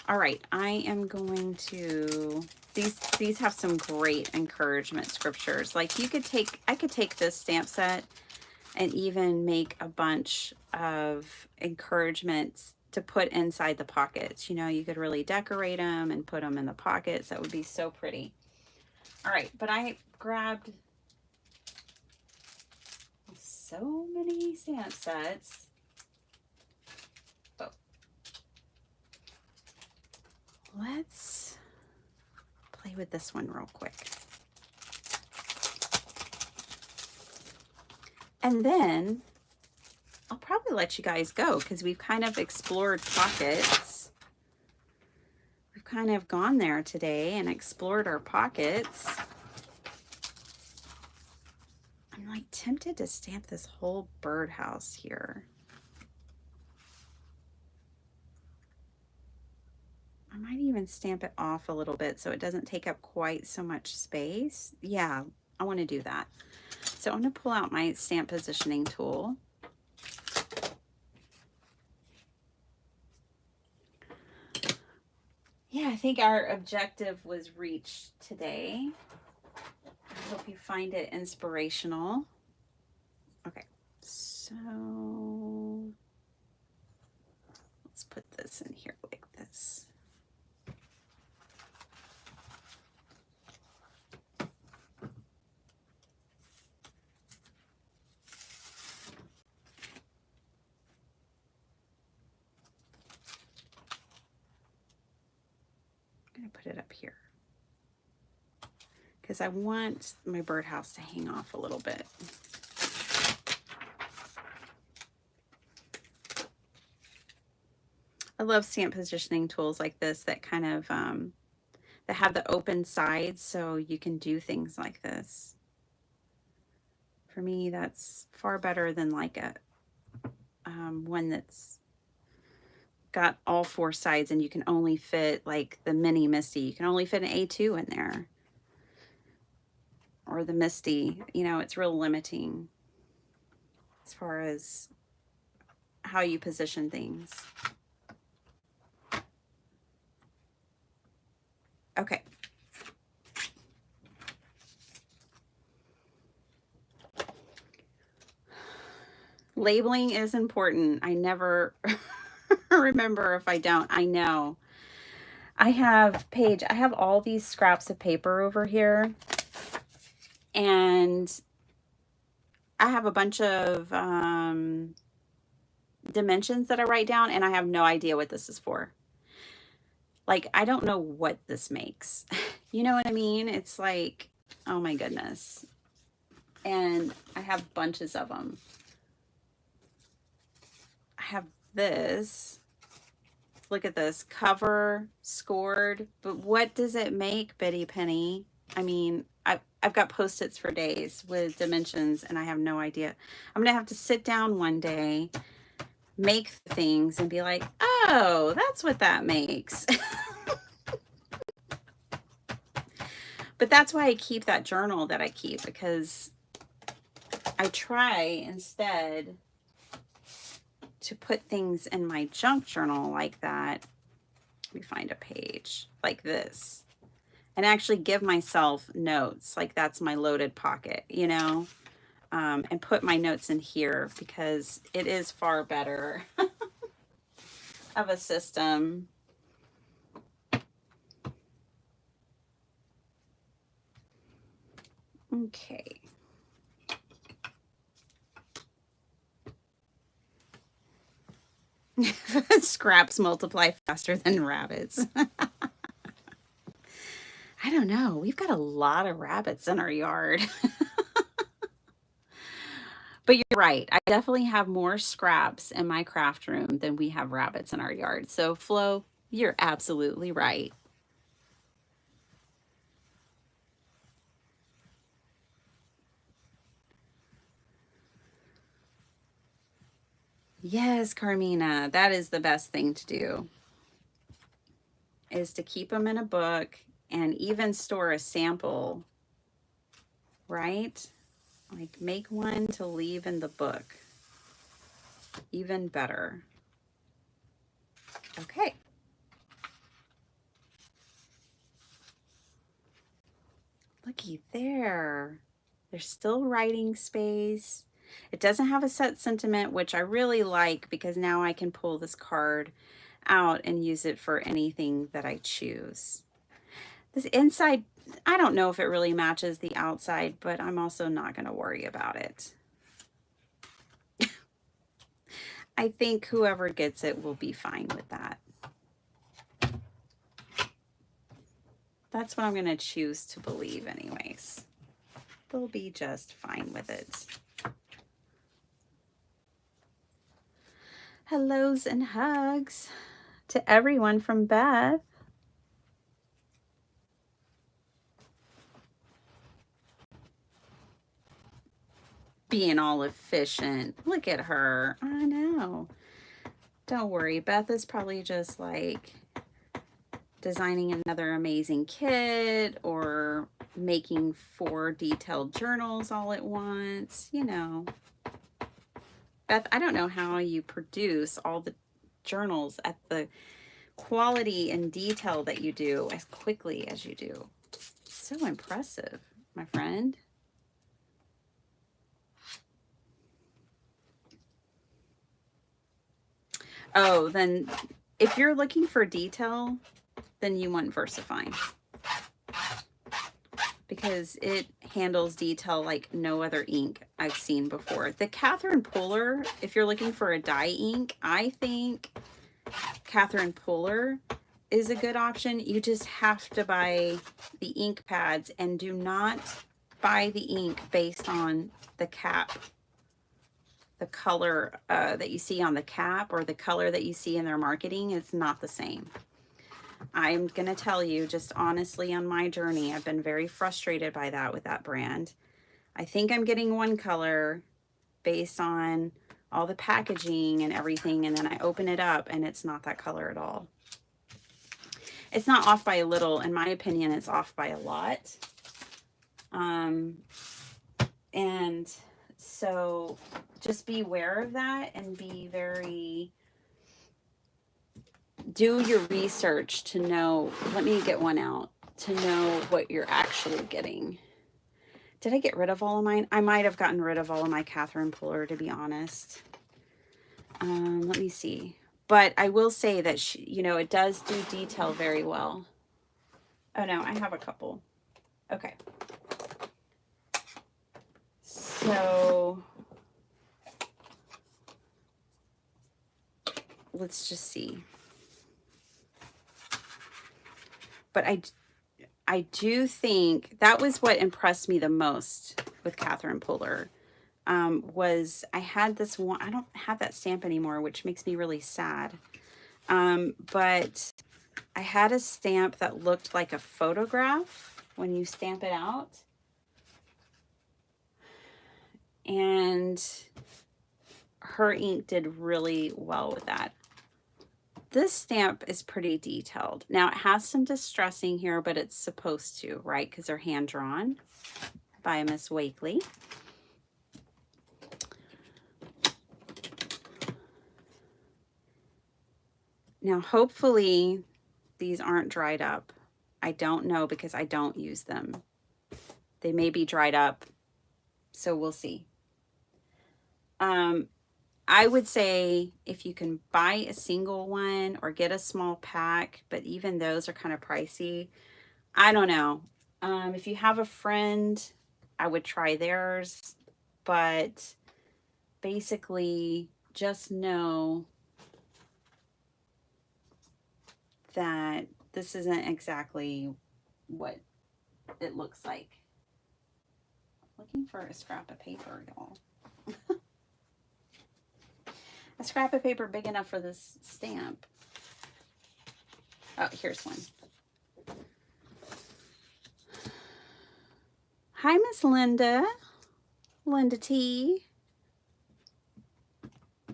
All right, I am going to, these have some great encouragement scriptures. Like I could take this stamp set and even make a bunch of encouragements to put inside the pockets. You know, you could really decorate them and put them in the pockets. That would be so pretty. All right, but I grabbed so many stamp sets. Oh, let's play with this one real quick. And then I'll probably let you guys go because we've kind of explored pockets. We've kind of gone there today and explored our pockets. I'm like tempted to stamp this whole birdhouse here. I might even stamp it off a little bit so it doesn't take up quite so much space. Yeah, I want to do that. So I'm going to pull out my stamp positioning tool. Yeah, I think our objective was reached today. I hope you find it inspirational. Okay, so let's put this in here like this. I'm going to put it up here because I want my birdhouse to hang off a little bit. I love stamp positioning tools like this that kind of that have the open sides so you can do things like this. For me, that's far better than like a one that's got all four sides and you can only fit like the mini Misty. You can only fit an A2 in there. Or the Misty, you know, it's real limiting as far as how you position things. Okay. Labeling is important. I never remember if I don't. I know. I have all these scraps of paper over here. And I have a bunch of dimensions that I write down, and I have no idea what this is for. Like, I don't know what this makes. You know what I mean? It's like, oh my goodness. And I have bunches of them. I have this. Look at this. Cover, scored. But what does it make, Betty Penny? I mean, I've got Post-its for days with dimensions, and I have no idea. I'm going to have to sit down one day, make things, and be like, oh, that's what that makes. But that's why I keep that journal that I keep, because I try instead to put things in my junk journal like that. Let me find a page like this. and actually give myself notes. Like that's my loaded pocket, you know, and put my notes in here because it is far better of a system. Okay. Scraps multiply faster than rabbits. I don't know. We've got a lot of rabbits in our yard. But you're right. I definitely have more scraps in my craft room than we have rabbits in our yard. So, Flo, you're absolutely right. Yes, Carmina, that is the best thing to do, is to keep them in a book and even store a sample, right? Like make one to leave in the book. Even better. Okay. Looky there. There's still writing space. It doesn't have a set sentiment, which I really like because now I can pull this card out and use it for anything that I choose. This inside, I don't know if it really matches the outside, but I'm also not going to worry about it. I think whoever gets it will be fine with that. That's what I'm going to choose to believe anyways. They'll be just fine with it. Hellos and hugs to everyone from Beth. Being all efficient. Look at her. I know. Don't worry. Beth is probably just like designing another amazing kit or making 4 detailed journals all at once. You know. Beth, I don't know how you produce all the journals at the quality and detail that you do as quickly as you do. So impressive, my friend. Oh, then if you're looking for detail, then you want VersaFine because it handles detail like no other ink I've seen before. The Catherine Puller, if you're looking for a dye ink, I think Catherine Puller is a good option. You just have to buy the ink pads and do not buy the ink based on the cap, the color that you see on the cap or the color that you see in their marketing. It's not the same. I'm going to tell you just honestly on my journey, I've been very frustrated by that with that brand. I think I'm getting one color based on all the packaging and everything, and then I open it up and it's not that color at all. It's not off by a little. In my opinion, it's off by a lot. And so just be aware of that and be very, do your research to know, let me get one out, to know what you're actually getting. Did I get rid of all of mine? I might have gotten rid of all of my Catherine Puller, to be honest. Let me see. But I will say that, she, you know, it does do detail very well. Oh, no, I have a couple. Okay. So let's just see. But I do think that was what impressed me the most with Catherine Puller. Was I had this one, I don't have that stamp anymore, which makes me really sad. But I had a stamp that looked like a photograph when you stamp it out. And her ink did really well with that. This stamp is pretty detailed. Now it has some distressing here, but it's supposed to, right? Because they're hand drawn by Miss Wakely. Now, hopefully these aren't dried up. I don't know because I don't use them. They may be dried up, so we'll see. I would say if you can buy a single one or get a small pack, but even those are kind of pricey. I don't know. If you have a friend, I would try theirs, but basically just know that this isn't exactly what it looks like. Looking for a scrap of paper, y'all. A scrap of paper big enough for this stamp. Oh, here's one. Hi, Miss Linda. Linda T.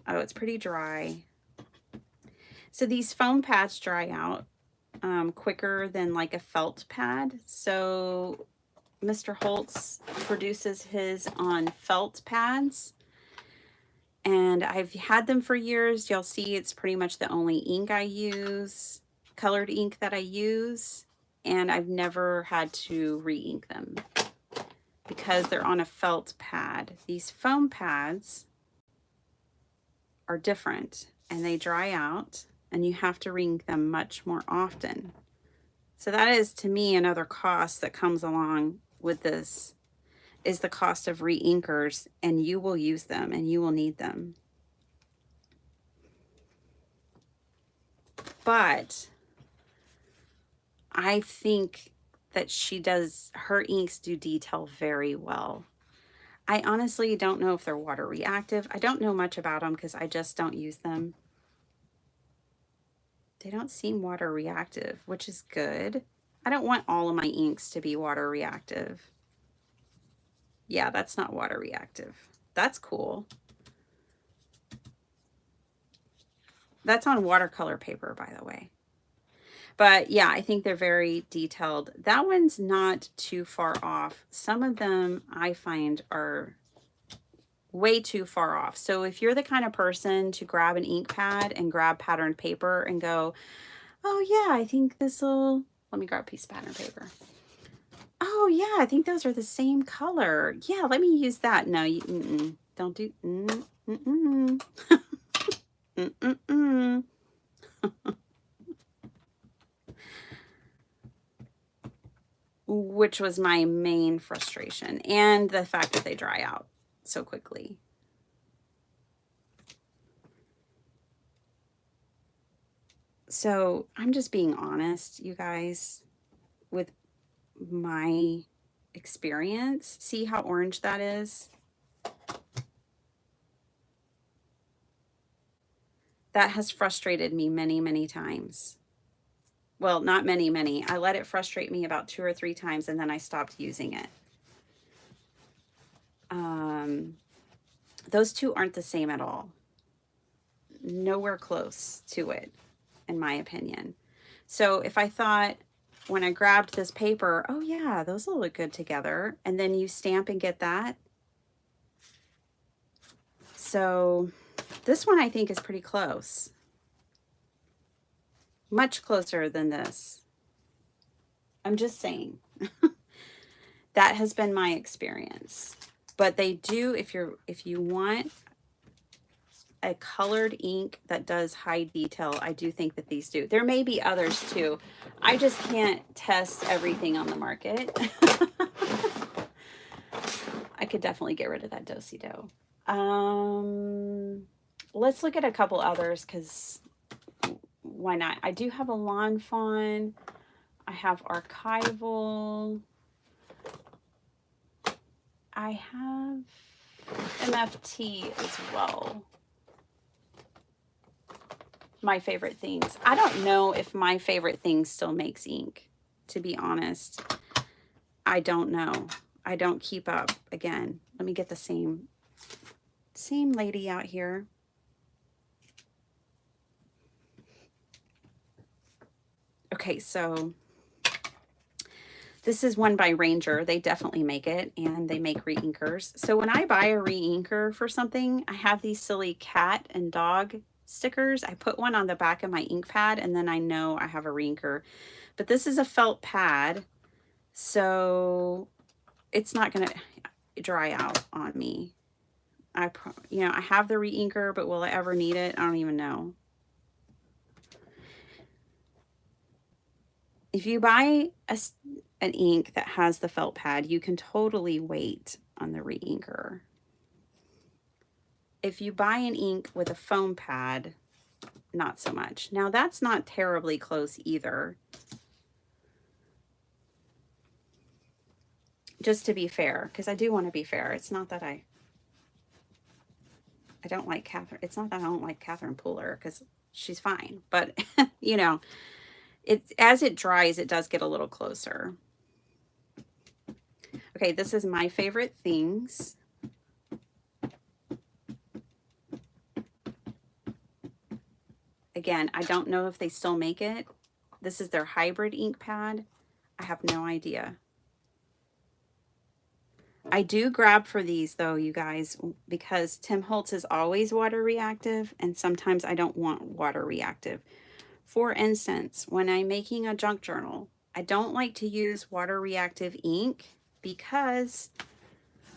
Oh, it's pretty dry. So these foam pads dry out quicker than like a felt pad. So Mr. Holtz produces his on felt pads. And I've had them for years. You'll see it's pretty much the only ink I use, colored ink that I use. And I've never had to re-ink them because they're on a felt pad. These foam pads are different and they dry out and you have to re-ink them much more often. So that is, to me, another cost that comes along with this is the cost of re-inkers, and you will use them and you will need them. But I think that her inks do detail very well. I honestly don't know if they're water reactive. I don't know much about them because I just don't use them. They don't seem water reactive, which is good. I don't want all of my inks to be water reactive. Yeah, that's not water reactive. That's cool. That's on watercolor paper, by the way. But yeah, I think they're very detailed. That one's not too far off. Some of them I find are way too far off. So if you're the kind of person to grab an ink pad and grab patterned paper and go, oh yeah, I think this will, let me grab a piece of patterned paper. Oh yeah, I think those are the same color. Yeah, let me use that. No, you don't do which was my main frustration, and the fact that they dry out so quickly. So I'm just being honest, you guys, with my experience. See how orange that is? That has frustrated me many, many times. Well, not many, many. I let it frustrate me about 2 or 3 times and then I stopped using it. Those two aren't the same at all. Nowhere close to it, in my opinion. So if I thought when I grabbed this paper, oh yeah, those will look good together, and then you stamp and get that. So this one I think is pretty close. Much closer than this. I'm just saying. That has been my experience. But they do, if you want a colored ink that does high detail, I do think that these do. There may be others too. I just can't test everything on the market. I could definitely get rid of that Do-si-do. Let's look at a couple others because why not? I do have a Lawn Fawn. I have Archival. I have MFT as well. My Favorite Things. I don't know if My Favorite Things still makes ink, to be honest. I don't know. I don't keep up. Again, let me get the same lady out here. Okay, so this is one by Ranger. They definitely make it, and they make re-inkers. So when I buy a re-inker for something, I have these silly cat and dog stickers. I put one on the back of my ink pad, and then I know I have a reinker. But this is a felt pad, so it's not going to dry out on me. I have the reinker, but will I ever need it? I don't even know. If you buy an ink that has the felt pad, you can totally wait on the reinker. If you buy an ink with a foam pad, not so much. Now that's not terribly close either. Just to be fair, because I do want to be fair. It's not that I don't like Catherine. It's not that I don't like Catherine Pooler, because she's fine. But, you know, as it dries, it does get a little closer. Okay, this is my favorite things. Again, I don't know if they still make it. This is their hybrid ink pad. I have no idea. I do grab for these though, you guys, because Tim Holtz is always water reactive, and sometimes I don't want water reactive. For instance, when I'm making a junk journal, I don't like to use water reactive ink because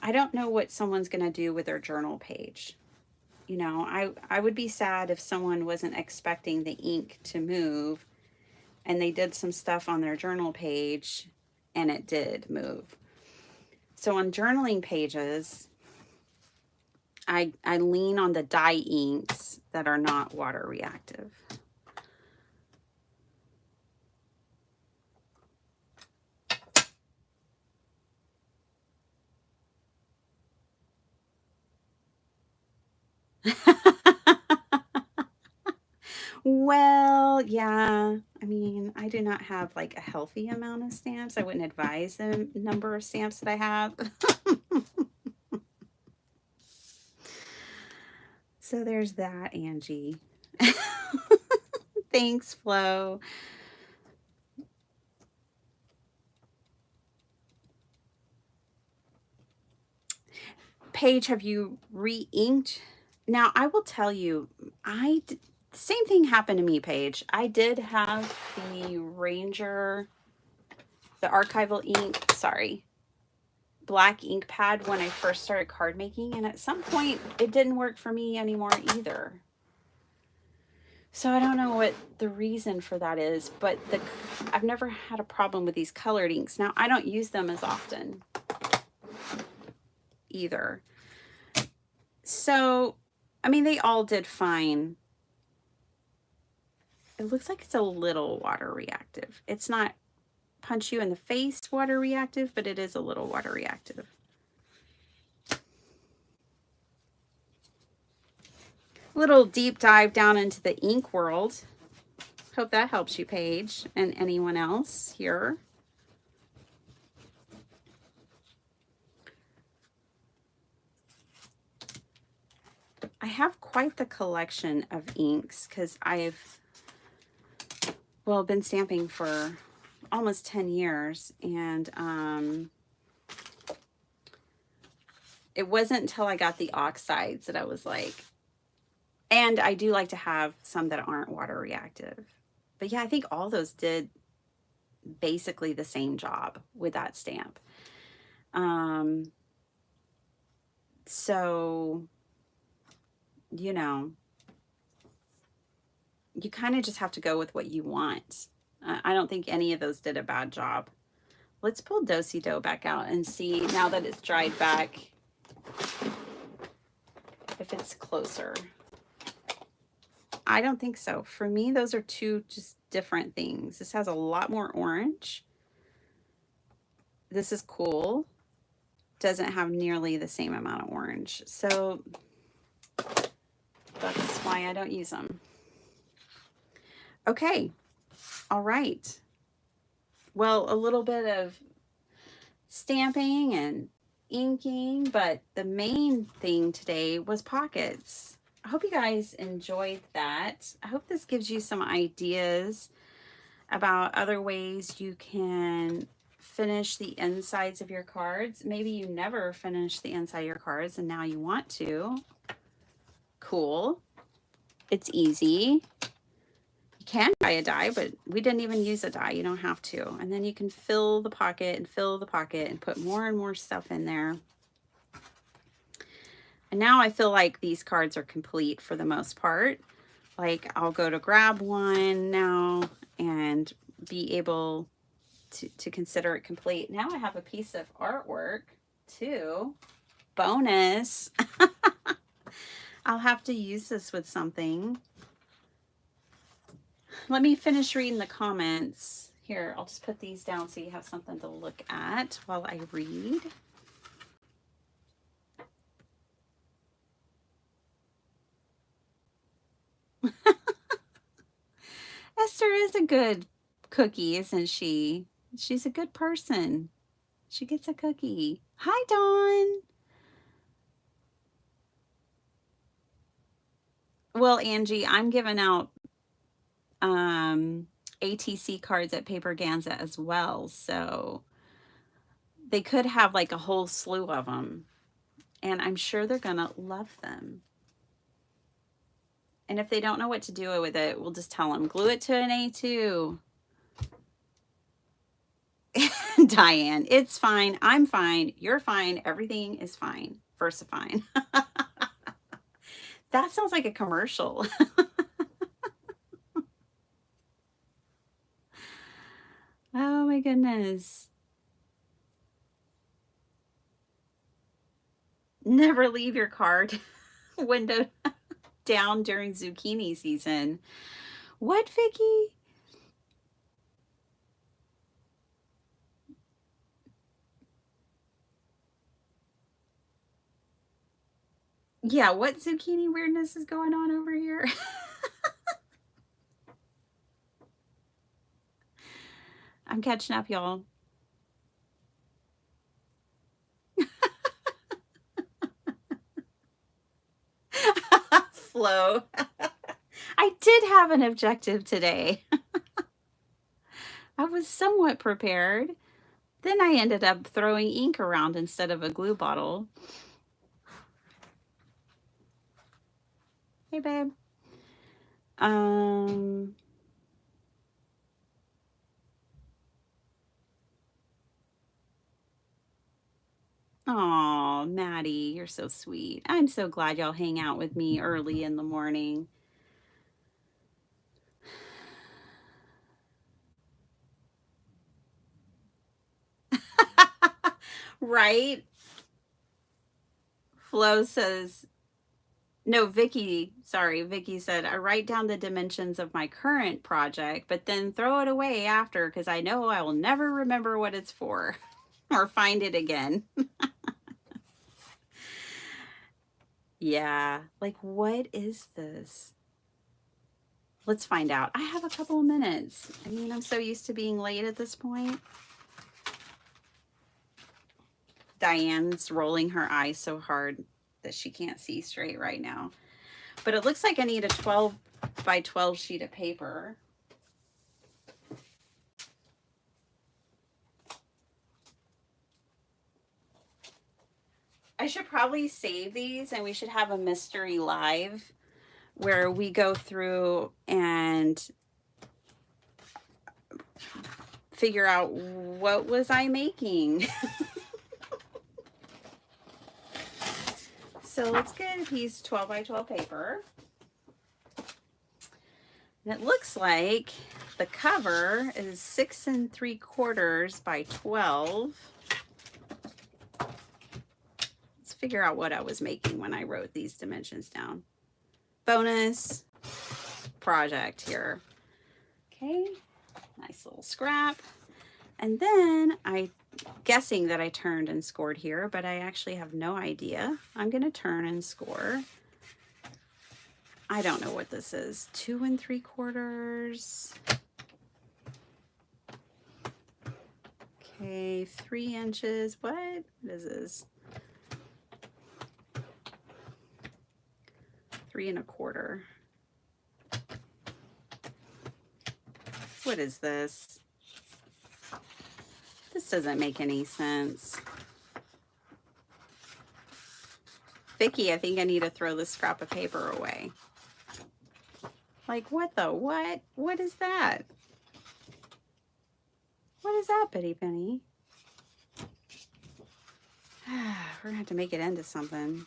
I don't know what someone's going to do with their journal page. You know, I would be sad if someone wasn't expecting the ink to move and they did some stuff on their journal page and it did move. So on journaling pages, I lean on the dye inks that are not water reactive. Well, yeah. I mean, I do not have like a healthy amount of stamps. I wouldn't advise the number of stamps that I have. So there's that, Angie. Thanks, Flo. Paige, have you re-inked? Now, I will tell you, same thing happened to me, Paige. I did have the Ranger, the archival ink, black ink pad when I first started card making, and at some point it didn't work for me anymore either. So I don't know what the reason for that is, but I've never had a problem with these colored inks. Now, I don't use them as often either. So, I mean, they all did fine. It looks like it's a little water reactive. It's not punch you in the face water reactive, but it is a little water reactive. Little deep dive down into the ink world. Hope that helps you, Paige, and anyone else here. I have quite the collection of inks because I've, well, been stamping for almost 10 years, and it wasn't until I got the oxides that I was like, and I do like to have some that aren't water reactive. But yeah, I think all those did basically the same job with that stamp. So, you know, you kind of just have to go with what you want. I don't think any of those did a bad job. Let's pull Do-Si-Do back out and see, now that it's dried back, if it's closer. I don't think so. For me, those are two just different things. This has a lot more orange. This is cool. Doesn't have nearly the same amount of orange. So that's why I don't use them. Okay. All right. Well, a little bit of stamping and inking, but the main thing today was pockets. I hope you guys enjoyed that. I hope this gives you some ideas about other ways you can finish the insides of your cards. Maybe you never finished the inside of your cards and now you want to. Cool. It's easy. You can buy a die, but we didn't even use a die. You don't have to. And then you can fill the pocket and fill the pocket and put more and more stuff in there. And now I feel like these cards are complete for the most part. Like I'll go to grab one now and be able to consider it complete. Now I have a piece of artwork too. Bonus. I'll have to use this with something. Let me finish reading the comments. Here, I'll just put these down so you have something to look at while I read. Esther is a good cookie, isn't she? She's a good person. She gets a cookie. Hi, Dawn. Well, Angie, I'm giving out ATC cards at Paper Ganza as well, so they could have like a whole slew of them, and I'm sure they're gonna love them. And if they don't know what to do with it, we'll just tell them, glue it to an A2. Diane, it's fine. I'm fine. You're fine. Everything is fine. Versifine. That sounds like a commercial. Oh my goodness. Never leave your card window down during zucchini season. What, Vicky? Yeah, what zucchini weirdness is going on over here? I'm catching up, y'all. Flow. I did have an objective today. I was somewhat prepared. Then I ended up throwing ink around instead of a glue bottle. Hey, babe. Oh, Maddie, you're so sweet. I'm so glad y'all hang out with me early in the morning. Right? Flo says, no, Vicky said, I write down the dimensions of my current project, but then throw it away after because I know I will never remember what it's for or find it again. Yeah, like what is this? Let's find out. I have a couple of minutes. I mean, I'm so used to being late at this point. Diane's rolling her eyes so hard that she can't see straight right now. But it looks like I need a 12 by 12 sheet of paper. I should probably save these and we should have a mystery live where we go through and figure out what was I making. So let's get a piece of 12 by 12 paper. And it looks like the cover is 6 3/4 by 12. Let's figure out what I was making when I wrote these dimensions down. Bonus project here. Okay, nice little scrap. And then I'm guessing that I turned and scored here, but I actually have no idea. I'm going to turn and score. I don't know what this is. 2 3/4. Okay, 3 inches. What is this? 3 1/4. What is this? This doesn't make any sense. Vicky, I think I need to throw this scrap of paper away. Like, what the what? What is that? What is that, Bitty Penny? We're gonna have to make it into something.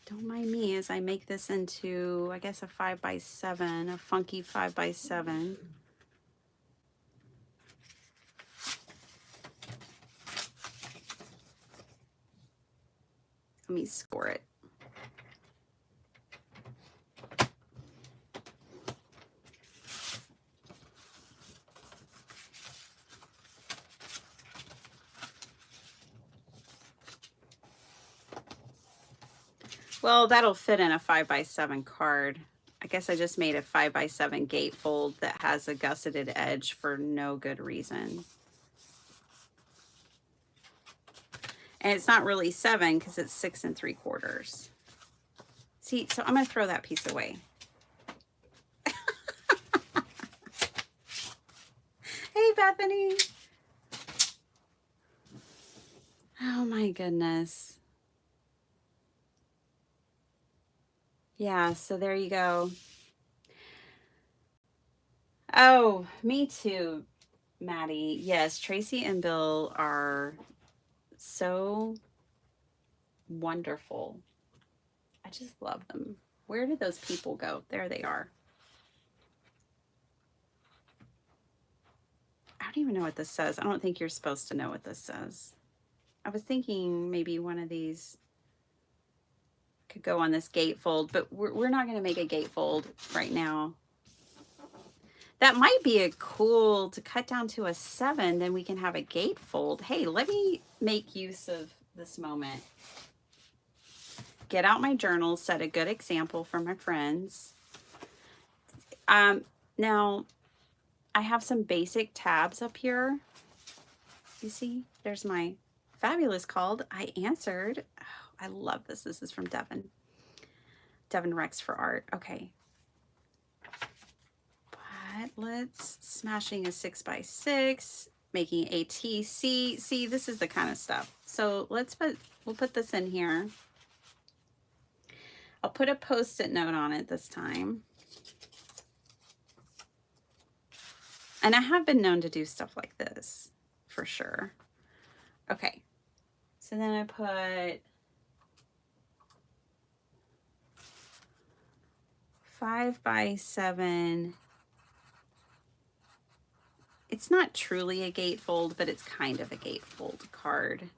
Don't mind me as I make this into, I guess, a 5x7, a funky 5x7. Let me score it. Well, that'll fit in a 5x7 card. I guess I just made a 5x7 gatefold that has a gusseted edge for no good reason. And it's not really 7 because it's 6 3/4. See, so I'm going to throw that piece away. Hey, Bethany. Oh my goodness. Yeah, so there you go. Oh, me too, Maddie. Yes, Tracy and Bill are so wonderful. I just love them. Where did those people go? There they are. I don't even know what this says. I don't think you're supposed to know what this says. I was thinking maybe one of these could go on this gatefold, but we're not going to make a gatefold right now. That might be a cool to cut down to a 7, then we can have a gatefold. Hey, let me make use of this moment. Get out my journal, set a good example for my friends. Now, I have some basic tabs up here. You see, there's my fabulous called. I answered. Oh, I love this. This is from Devin. Devin Rex for art. Okay. But let's smashing a 6x6, making a TC. See, this is the kind of stuff. So we'll put this in here. I'll put a Post-it note on it this time. And I have been known to do stuff like this for sure. Okay. So then I put 5x7. It's not truly a gatefold, but it's kind of a gatefold card.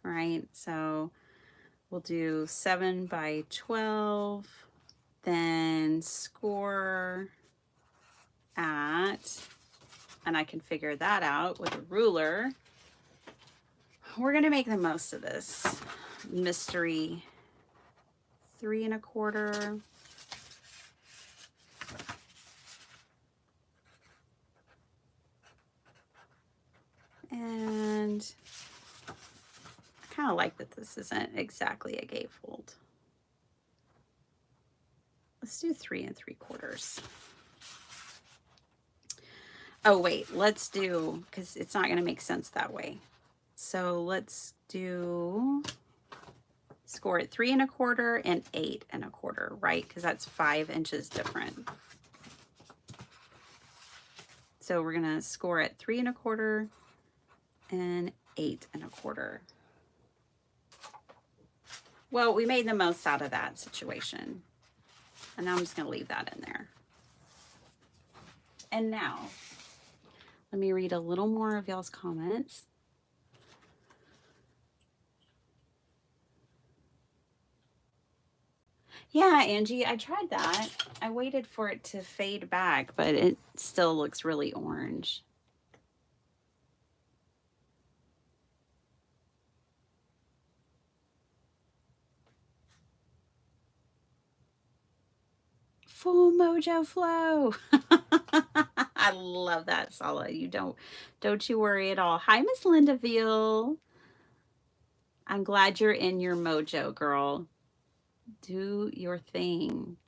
Right? So we'll do 7x12, then score at, and I can figure that out with a ruler. We're going to make the most of this mystery 3 1/4. And I kind of like that this isn't exactly a gatefold. Let's do 3 3/4. Oh, wait, let's do, because it's not going to make sense that way. So let's do, score it 3 1/4 and 8 1/4, right? Because that's 5 inches different. So we're going to score it 3 1/4 and 8 1/4. Well, we made the most out of that situation. And now I'm just going to leave that in there. And now, let me read a little more of y'all's comments. Yeah, Angie, I tried that. I waited for it to fade back, but it still looks really orange. Full mojo flow. I love that, Sala. You don't you worry at all. Hi, Miss Linda Veal. I'm glad you're in your mojo, girl. Do your thing.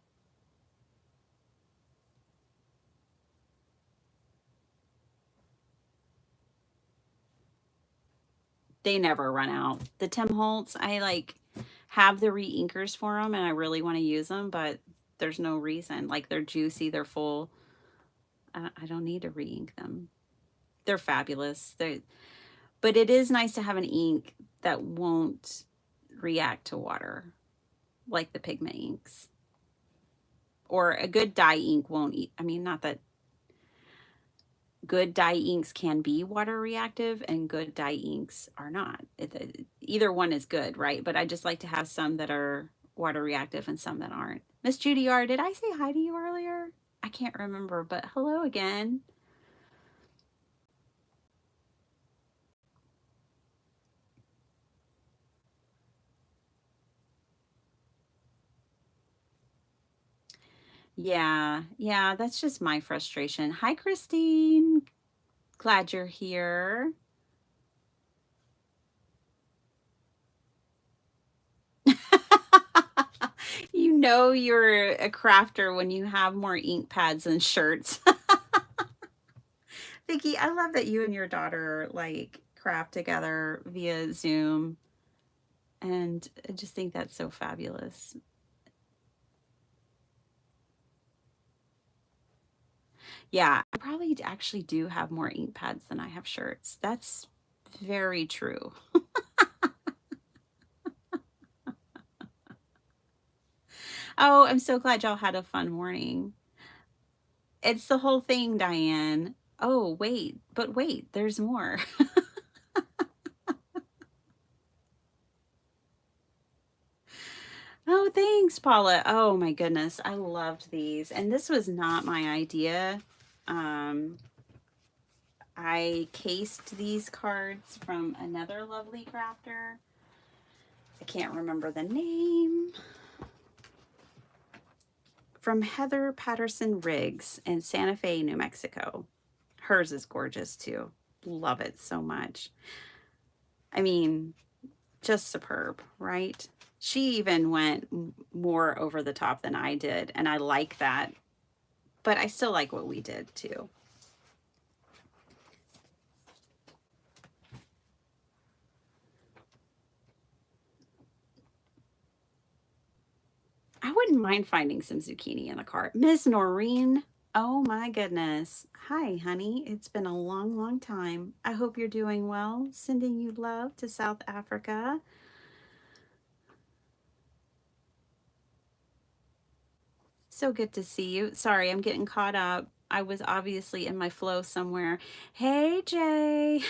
They never run out. The Tim Holtz, I like have the re-inkers for them and I really want to use them, but there's no reason. Like they're juicy, they're full. I don't need to re-ink them. They're fabulous. But it is nice to have an ink that won't react to water like the pigment inks. Or a good dye ink won't eat. I mean, not that good dye inks can be water reactive and good dye inks are not. Either one is good, right? But I just like to have some that are water reactive and some that aren't. Miss Judy R, did I say hi to you earlier? I can't remember, but hello again. Yeah, that's just my frustration. Hi, Christine. Glad you're here. You know you're a crafter when you have more ink pads and shirts. Vicki, I love that you and your daughter like craft together via Zoom. And I just think that's so fabulous. Yeah, I probably actually do have more ink pads than I have shirts. That's very true. Oh, I'm so glad y'all had a fun morning. It's the whole thing, Diane. Oh, wait, there's more. Oh, thanks, Paula. Oh my goodness, I loved these. And this was not my idea. Um, I cased these cards from another lovely crafter. I can't remember the name. From Heather Patterson Riggs in Santa Fe, New Mexico. Hers is gorgeous too. Love it so much. I mean, just superb, right? She even went more over the top than I did, and I like that. But I still like what we did too. I wouldn't mind finding some zucchini in the cart. Miss Noreen, oh my goodness. Hi, honey. It's been a long, long time. I hope you're doing well. Sending you love to South Africa. So good to see you. Sorry, I'm getting caught up. I was obviously in my flow somewhere. Hey, Jay.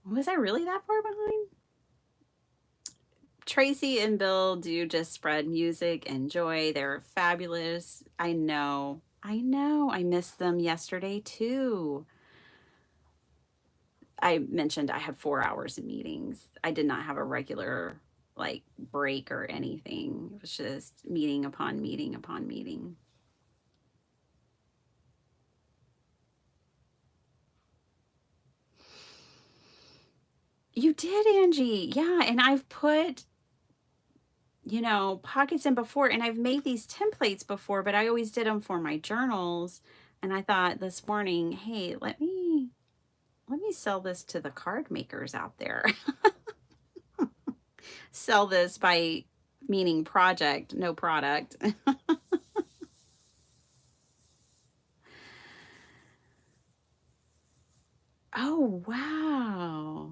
Was I really that far behind? Tracy and Bill do just spread music and joy. They're fabulous. I know. I know. I missed them yesterday too. I mentioned I had 4 hours of meetings. I did not have a regular like break or anything. It was just meeting upon meeting upon meeting. You did, Angie. Yeah, and I've put, pockets in before and I've made these templates before, but I always did them for my journals. And I thought this morning, hey, let me sell this to the card makers out there. Sell this by meaning project, no product. Oh, wow.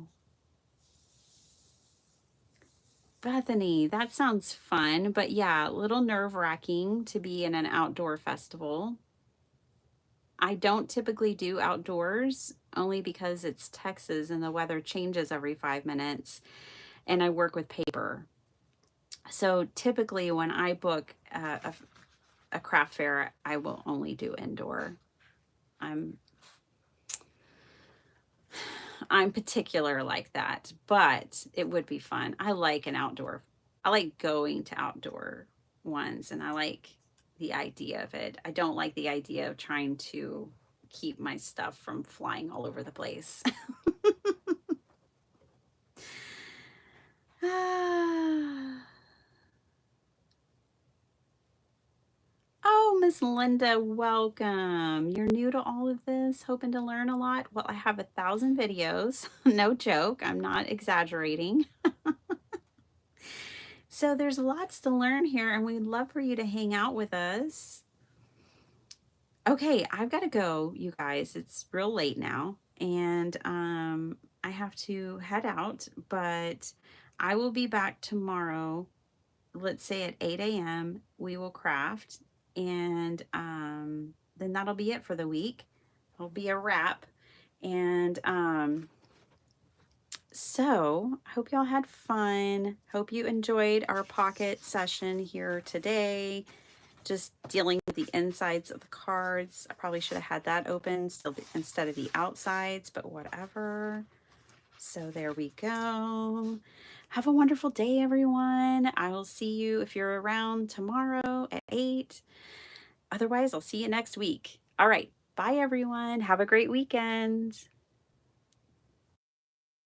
Bethany, that sounds fun, but yeah, a little nerve-wracking to be in an outdoor festival. I don't typically do outdoors only because it's Texas and the weather changes every 5 minutes and I work with paper. So typically when I book a craft fair, I will only do indoor. I'm I'm particular like that, but it would be fun. I like an outdoor. I like going to outdoor ones and I like the idea of it. I don't like the idea of trying to keep my stuff from flying all over the place. Oh, Oh, Miss Linda, welcome. You're new to all of this, hoping to learn a lot? Well, I have 1,000 videos. No joke, I'm not exaggerating. So there's lots to learn here, and we'd love for you to hang out with us. Okay, I've got to go, you guys. It's real late now, and I have to head out, but I will be back tomorrow. Let's say at 8 a.m. we will craft, and then that'll be it for the week. It'll be a wrap. And so I hope y'all had fun. Hope you enjoyed our pocket session here today. Just dealing with the insides of the cards. I probably should have had that open still instead of the outsides, but whatever. So there we go. Have a wonderful day, everyone. I will see you if you're around tomorrow at 8. Otherwise, I'll see you next week. All right. Bye, everyone. Have a great weekend.